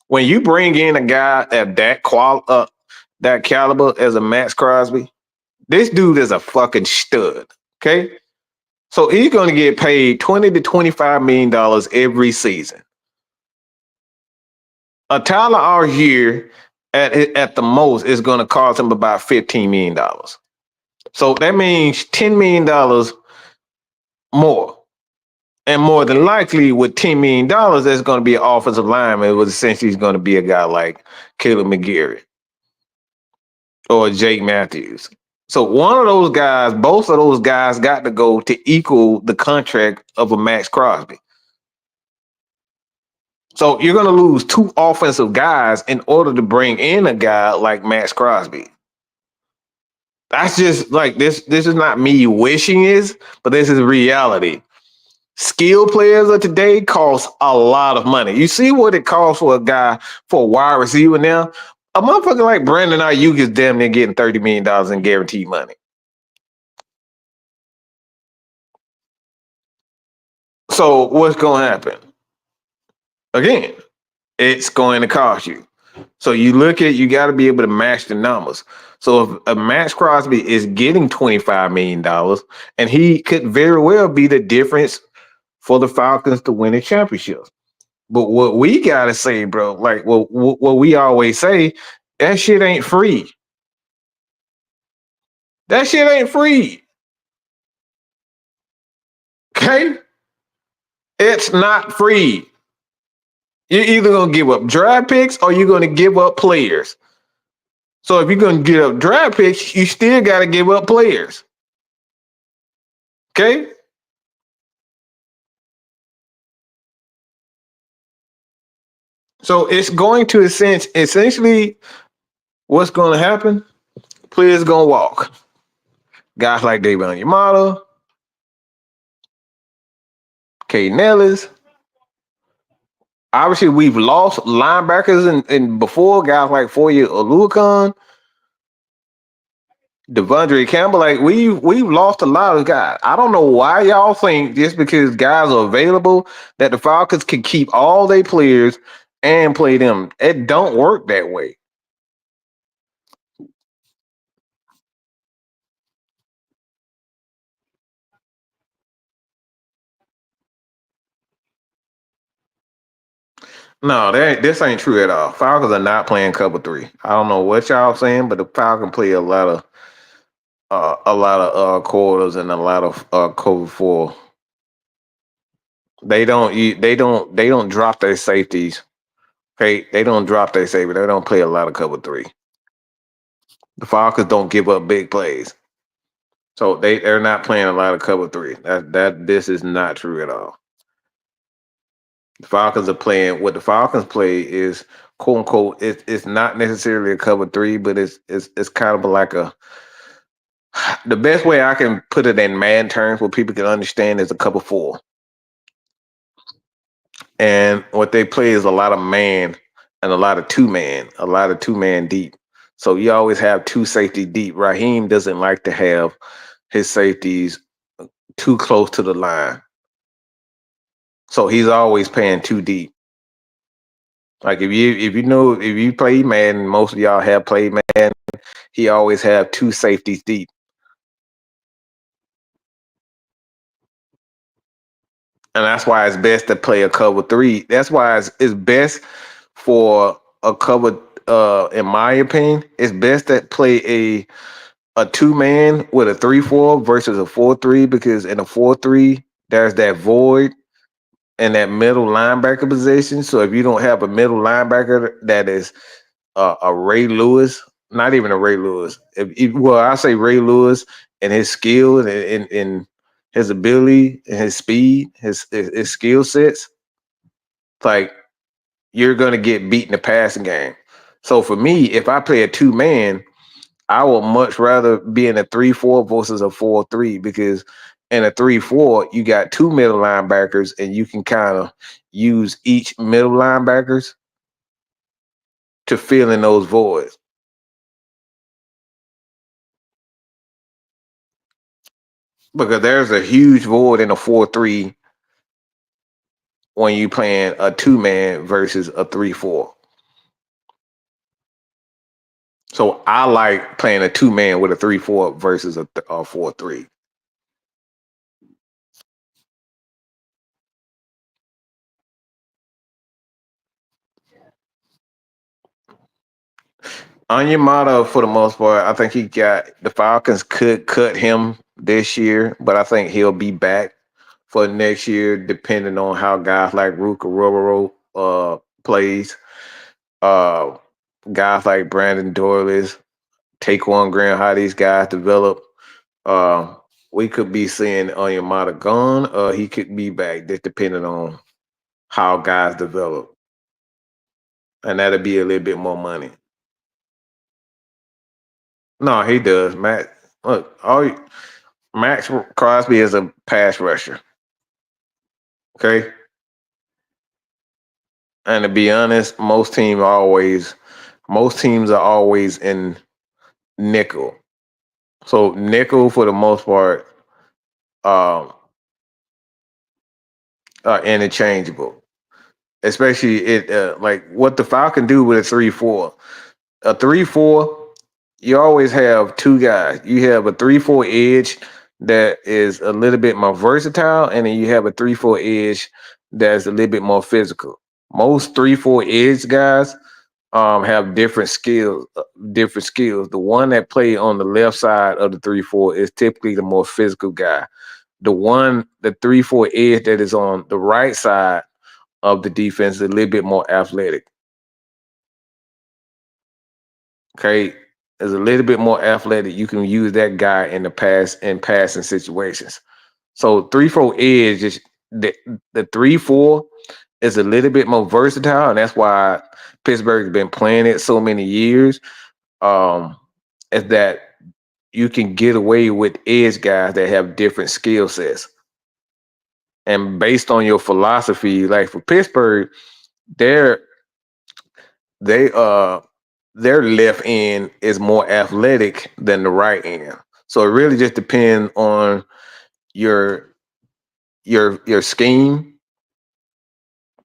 Speaker 3: When you bring in a guy at that caliber as a Max Crosby, this dude is a fucking stud. Okay. So he's going to get paid $20 to $25 million every season. A Tyler Algier at the most is going to cost him about $15 million. So that means $10 million more. And more than likely, with $10 million, there's going to be an offensive lineman, which essentially is going to be a guy like Caleb McGarry or Jake Matthews. So one of those guys, both of those guys got to go to equal the contract of a Max Crosby. So you're going to lose two offensive guys in order to bring in a guy like Max Crosby. That's just like this. This is not me wishing is, but this is reality. Skill players of today cost a lot of money. You see what it costs for a guy for a wide receiver now? A motherfucker like Brandon Ayuk is damn near getting $30 million in guaranteed money. So what's going to happen? Again, it's going to cost you. So you look at, you got to be able to match the numbers. So if a Max Crosby is getting $25 million, and he could very well be the difference for the Falcons to win a championship. But what we got to say, bro, like what we always say, that shit ain't free. That shit ain't free. Okay? It's not free. You're either going to give up draft picks or you're going to give up players. So if you're going to give up draft picks, you still got to give up players. Okay? So it's going to essentially what's going to happen, players going to walk. Guys like David Onyemata, K. Nellis. Obviously, we've lost linebackers and before, guys like Foye Oluokun, Devondre Campbell. Like we've lost a lot of guys. I don't know why y'all think just because guys are available that the Falcons can keep all their players and play them. It don't work that way. No, this ain't true at all. Falcons are not playing cover 3. I don't know what y'all saying, but the Falcons play a lot of quarters and a lot of cover 4. They don't drop their safeties. Okay, they don't drop their safety. They don't play a lot of cover 3. The Falcons don't give up big plays, so they're not playing a lot of cover 3. This is not true at all. The Falcons are playing what the Falcons play is quote unquote. It's not necessarily a cover 3, but it's kind of like a. The best way I can put it in man terms, where people can understand, is a cover 4. And what they play is a lot of man and a lot of two man deep. So you always have two safety deep. Raheem doesn't like to have his safeties too close to the line. So he's always playing too deep. Like if you play man, most of y'all have played man, he always have two safeties deep. And that's why it's best to play a cover 3. That's why it's best for a cover, in my opinion, it's best to play a 2-man with a 3-4 versus a 4-3, because in a 4-3, there's that void in that middle linebacker position. So if you don't have a middle linebacker that is a Ray Lewis, not even a Ray Lewis. I say Ray Lewis and his skill and his ability and his speed, his skill sets, like you're gonna get beat in the passing game. So for me, if I play a 2-man, I would much rather be in a 3-4 versus a 4-3, because in a 3-4, you got 2 middle linebackers and you can kind of use each middle linebackers to fill in those voids. Because there's a huge void in a 4-3 when you playing a 2-man versus a 3-4. So I like playing a 2-man with a 3-4 versus a 4-3. Onyemata, for the most part, I think the Falcons could cut him this year, but I think he'll be back for next year, depending on how guys like Ruka Rororo plays. Guys like Brandon Dorless, Taquan Graham, how these guys develop. We could be seeing Onyemata gone, he could be back, just depending on how guys develop. And that'll be a little bit more money. No, he does. Max Crosby is a pass rusher. Okay. And to be honest, most teams are always in nickel. So nickel, for the most part, are interchangeable. especially it like what the Falcons do with a 3-4. A 3-4, you always have two guys. You have a 3-4 edge that is a little bit more versatile, and then you have a 3-4 edge that's a little bit more physical. Most 3-4 edge guys have different skills. Different skills. The one that play on the left side of the 3-4 is typically the more physical guy. The 3-4 edge that is on the right side of the defense is a little bit more athletic. Okay, is a little bit more athletic. You can use that guy in passing situations. So 3-4 edge is the 3-4 is a little bit more versatile, and that's why Pittsburgh's been playing it so many years. Is that you can get away with edge guys that have different skill sets. And based on your philosophy, like for Pittsburgh, their left end is more athletic than the right end. So it really just depends on your scheme.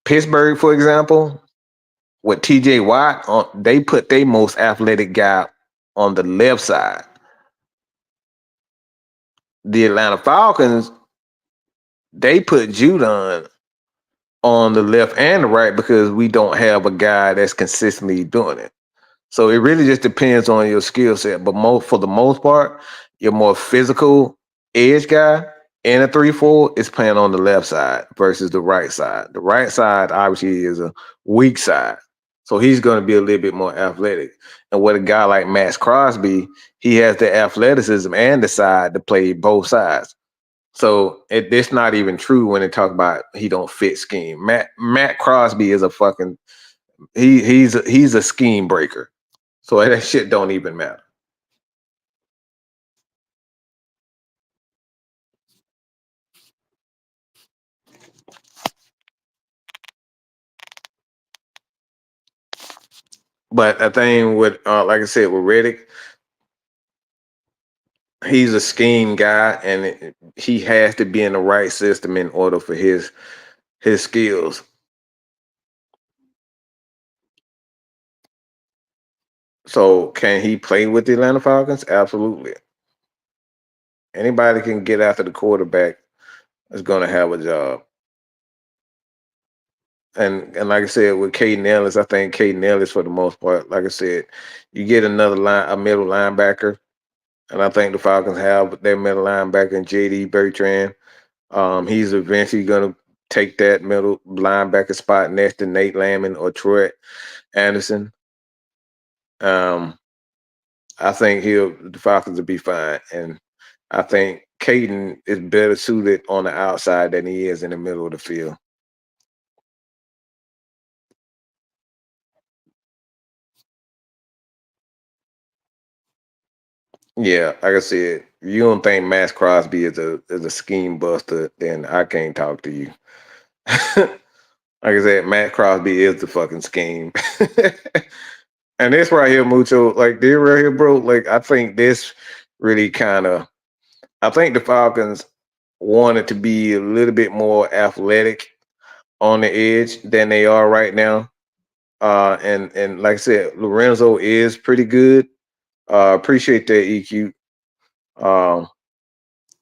Speaker 3: Pittsburgh, for example, with TJ Watt, they put their most athletic guy on the left side. The Atlanta Falcons, they put Judon on the left and the right because we don't have a guy that's consistently doing it. So it really just depends on your skill set. But for the most part, your more physical edge guy in a 3-4 is playing on the left side versus the right side. The right side obviously is a weak side. So he's going to be a little bit more athletic. And with a guy like Max Crosby, he has the athleticism and the side to play both sides. So it's not even true when they talk about he don't fit scheme. Matt Crosby is a fucking he's a scheme breaker. So that shit don't even matter. But I think with like I said with Reddick, he's a scheme guy, and he has to be in the right system in order for his skills. So can he play with the Atlanta Falcons? Absolutely. Anybody can get after the quarterback is going to have a job. And like I said, with Caden Ellis, I think Caden Ellis, for the most part, like I said, you get a middle linebacker, and I think the Falcons have their middle linebacker in J.D. Bertrand. He's eventually going to take that middle linebacker spot next to Nate Landman or Troy Anderson. I think the Falcons will be fine, and I think Caden is better suited on the outside than he is in the middle of the field. Yeah, like I said, if you don't think Max Crosby is a scheme buster, then I can't talk to you. Like I said, Matt Crosby is the fucking scheme. And this right here, Mucho, like this right here, bro, like I think this really I think the Falcons wanted to be a little bit more athletic on the edge than they are right now. And like I said, Lorenzo is pretty good. Appreciate that, EQ.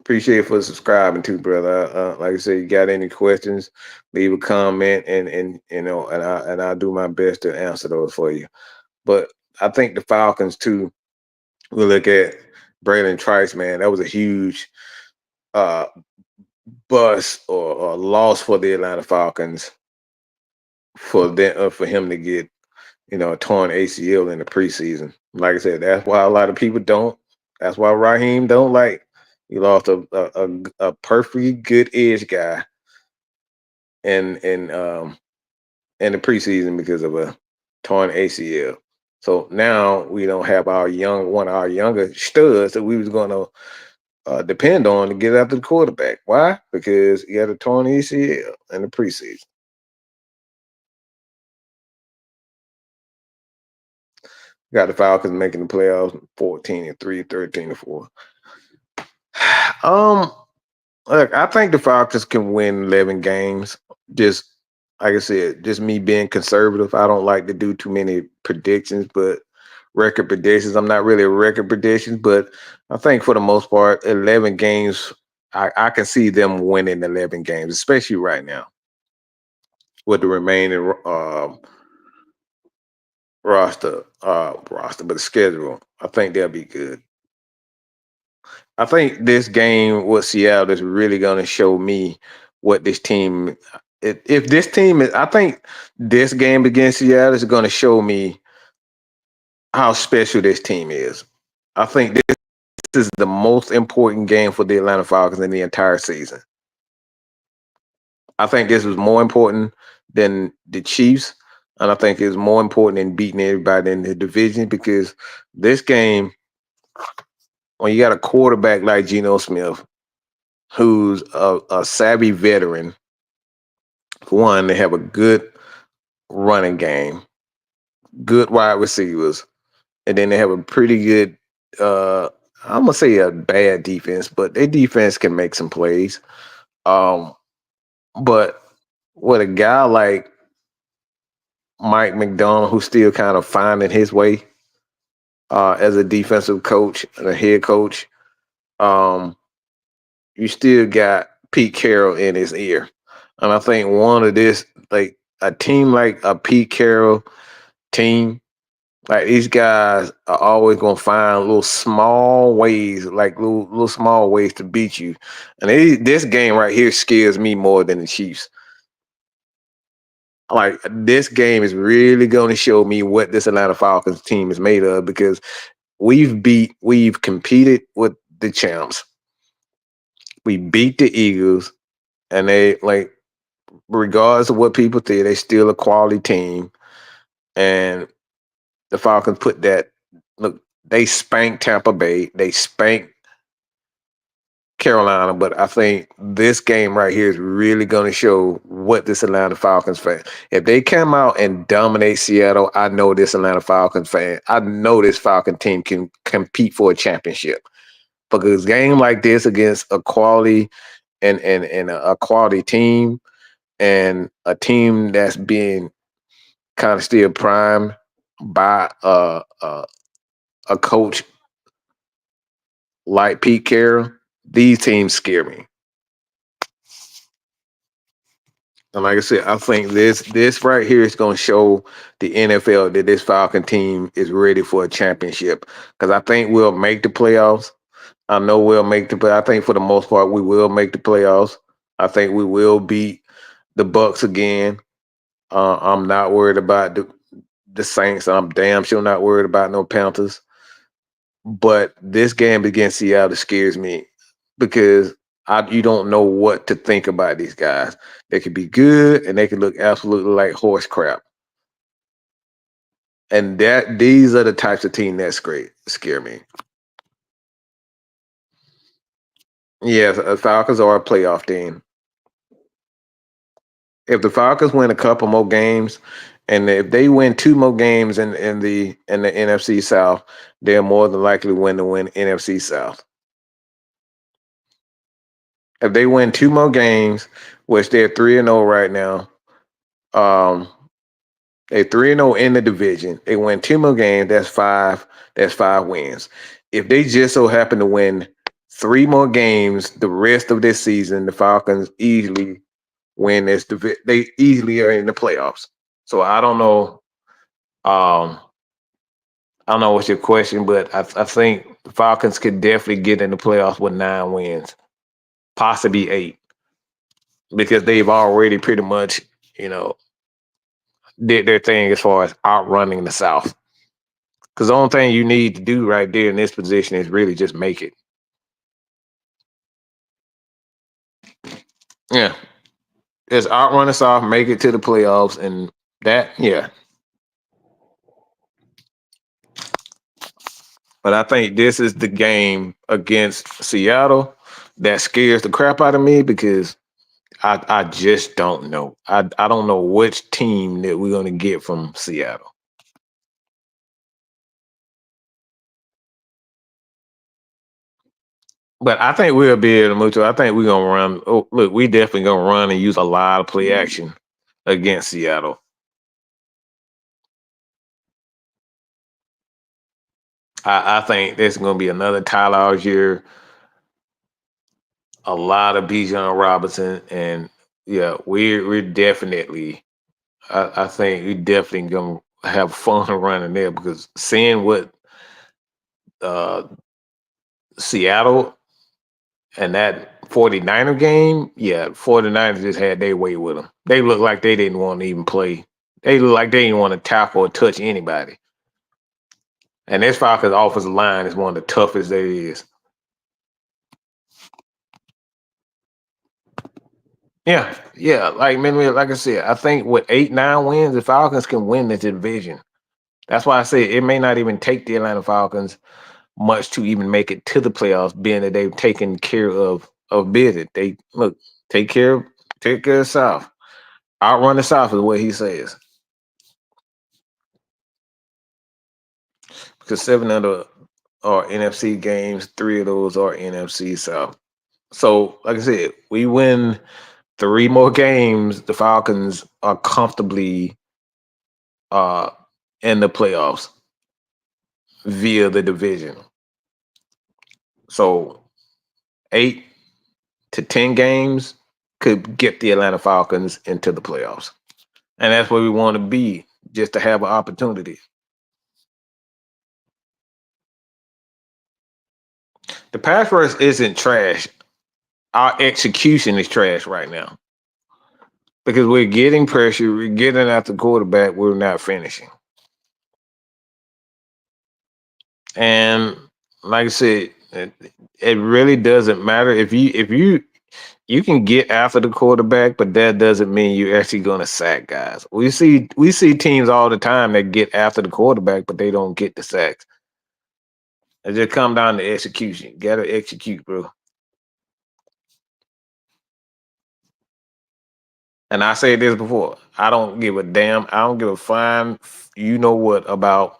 Speaker 3: Appreciate it for subscribing too, brother. Like I said, you got any questions, leave a comment, and you know, and I'll do my best to answer those for you. But I think the Falcons too. We look at Braylon Trice, man. That was a huge bust or loss for the Atlanta Falcons for him to get a torn ACL in the preseason. Like I said, that's why a lot of people don't. That's why Raheem don't like. He lost a perfectly good edge guy in the preseason because of a torn ACL. So now we don't have one of our younger studs that we was going to depend on to get after the quarterback. Why? Because he had a torn ACL in the preseason. Got the Falcons making the playoffs 14-3, 13-4. Look, I think the Falcons can win 11 games. Just like I said, just me being conservative. I don't like to do too many predictions, but record predictions. I'm not really a record predictions, but I think for the most part, 11 games, I can see them winning 11 games, especially right now with the remaining roster, but the schedule. I think they'll be good. I think this game with Seattle is really going to show me what this team. If this team is, I think this game against Seattle is going to show me how special this team is. I think this is the most important game for the Atlanta Falcons in the entire season. I think this was more important than the Chiefs, and I think it's more important than beating everybody in the division because this game, when you got a quarterback like Geno Smith, who's a savvy veteran, for one, they have a good running game, good wide receivers, and then they have a pretty good I'm gonna say a bad defense, but their defense can make some plays. Um, but with a guy like Mike McDonald, who's still kind of finding his way as a defensive coach and a head coach, um, you still got Pete Carroll in his ear. And I think one of this, like a team like a Pete Carroll team, like these guys are always gonna find little small ways, like little small ways to beat you. And this game right here scares me more than the Chiefs. Like this game is really going to show me what this Atlanta Falcons team is made of because we've competed with the champs. We beat the Eagles, and they like, regardless of what people think, they still a quality team. And the Falcons put that. Look, they spanked Tampa Bay. They spanked Carolina, but I think this game right here is really going to show what this Atlanta Falcons fan. If they come out and dominate Seattle, I know this Atlanta Falcons fan. I know this Falcon team can compete for a championship because a game like this against a quality and a quality team and a team that's being kind of still primed by a coach like Pete Carroll, these teams scare me. And like I said, I think this right here is going to show the NFL that this Falcon team is ready for a championship. Because I think we'll make the playoffs. I know we'll make the play. I think for the most part we will make the playoffs. I think we will beat the Bucks again. I'm not worried about the Saints. I'm damn sure not worried about no Panthers. But this game against Seattle scares me because you don't know what to think about these guys. They could be good and they could look absolutely like horse crap. And these are the types of team that scare me. Yeah, Falcons are a playoff team. If the Falcons win a couple more games, and if they win 2 more games in the NFC South, they're more than likely win NFC South. If they win 2 more games, which they're 3-0 right now, they're 3-0 in the division. They win 2 more games. That's 5. That's 5 wins. If they just so happen to win 3 more games the rest of this season, the Falcons easily win this division. They easily are in the playoffs. So I don't know. I don't know what's your question, but I think the Falcons could definitely get in the playoffs with 9 wins, possibly 8, because they've already pretty much, did their thing as far as outrunning the South. Because the only thing you need to do right there in this position is really just make it. Yeah. Just outrun the South, make it to the playoffs, and that, yeah. But I think this is the game against Seattle that scares the crap out of me because I just don't know. I don't know which team that we're going to get from Seattle. But I think we'll be able to move to. I think we're going to run. Oh, look, we definitely going to run and use a lot of play action. against Seattle. I think this is going to be another Tyler Algier, a lot of Bijan Robinson, and yeah, we're definitely. I think we definitely gonna have fun running there because seeing what uh, Seattle and that 49er game, yeah, 49ers just had their way with them. They looked like they didn't want to even play. They looked like they didn't want to tackle or touch anybody. And this Falcons offensive line is one of the toughest there is. Yeah. Like I said, I think with 8-9 wins, the Falcons can win this division. That's why I say it may not even take the Atlanta Falcons much to even make it to the playoffs, being that they've taken care of business. They take care of the South. Outrun the South is what he says. Because 7 of the are NFC games, 3 of those are NFC South. So, like I said, we win 3 more games, the Falcons are comfortably in the playoffs via the division. So 8 to 10 games could get the Atlanta Falcons into the playoffs. And that's where we want to be, just to have an opportunity. The pass rush isn't trash. Our execution is trash right now. Because we're getting pressure, we're getting at the quarterback, we're not finishing. And like I said, it really doesn't matter if you can get after the quarterback, but that doesn't mean you're actually going to sack guys. We see teams all the time that get after the quarterback, but they don't get the sacks. It just come down to execution. You gotta execute, bro. And I said this before. I don't give a damn. I don't give a flying you know what about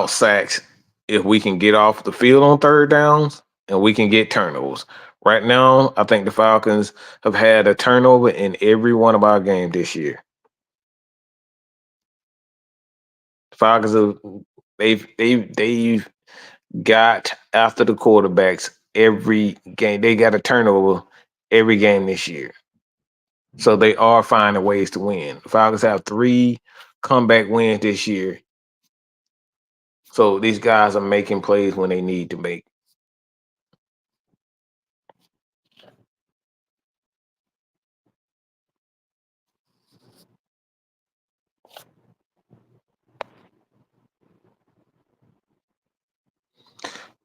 Speaker 3: sacks if we can get off the field on third downs and we can get turnovers. Right now, I think the Falcons have had a turnover in every one of our games this year. The Falcons they've got after the quarterbacks every game. They got a turnover every game this year. So they are finding ways to win. The Falcons have 3 comeback wins this year. So these guys are making plays when they need to make.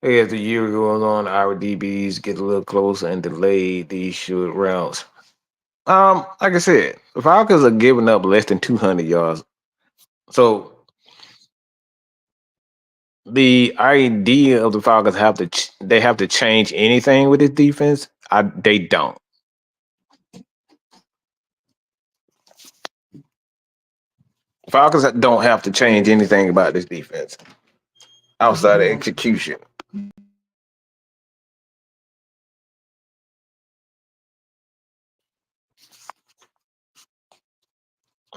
Speaker 3: As the year goes on, our DBs get a little closer and delay these short routes. Like I said, the Falcons are giving up less than 200 yards. So the idea of the Falcons have to change anything with this defense. They don't. Falcons don't have to change anything about this defense outside of execution.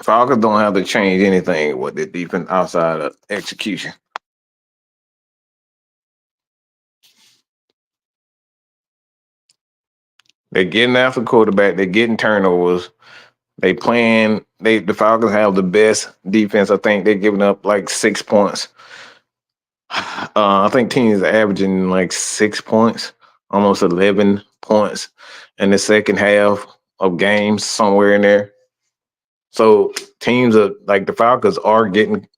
Speaker 3: Falcons don't have to change anything with the defense outside of execution. They're getting after quarterback. They're getting turnovers. The Falcons have the best defense. I think they're giving up like 6 points. I think teams are averaging like 6 points, almost 11 points in the second half of games, somewhere in there. So teams are like the Falcons are getting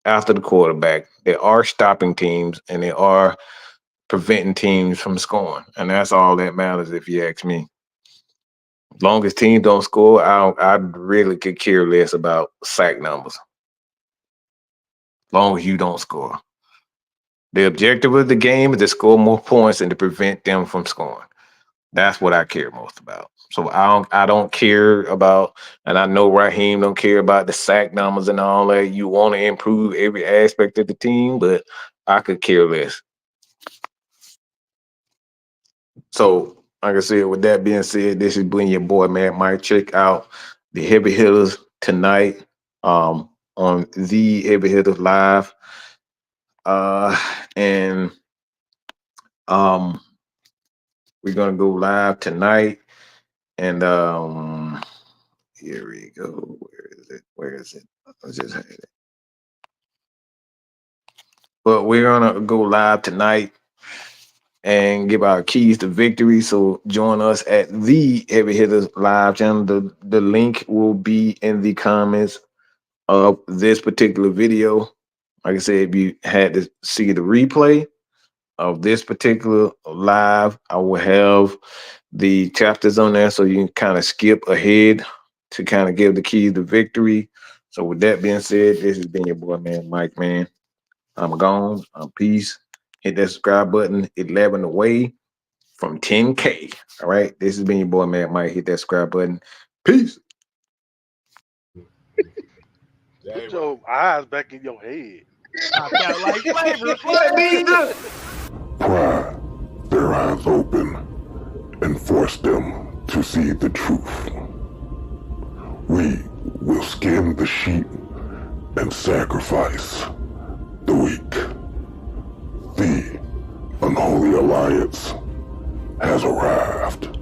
Speaker 3: after the quarterback. They are stopping teams and they are preventing teams from scoring. And that's all that matters if you ask me. As long as teams don't score, I really could care less about sack numbers. As long as you don't score. The objective of the game is to score more points and to prevent them from scoring. That's what I care most about. So I don't care about, and I know Raheem don't care about the sack numbers and all that. You want to improve every aspect of the team, but I could care less. So like I said, with that being said, this is been your boy, man, Mike. Check out the Heavy Hitters tonight on the Heavy Hitters Live. And we're gonna go live tonight. And here we go. Where is it? I just had it. But we're gonna go live tonight and give our keys to victory. So join us at the Heavy Hitters Live channel. The link will be in the comments of this particular video. Like I said, if you had to see the replay of this particular live, I will have the chapters on there so you can kind of skip ahead to kind of give the keys to victory. So with that being said, this has been your boy, man, Mike, man. I'm gone. I'm peace. Hit that subscribe button. 11 away from 10K. All right. This has been your boy, man, Mike. Hit that subscribe button. Peace.
Speaker 1: Put your eyes back in your head.
Speaker 2: I got like flavor.
Speaker 4: Pry their eyes open and force them to see the truth. We will skin the sheep and sacrifice the weak. The unholy alliance has arrived.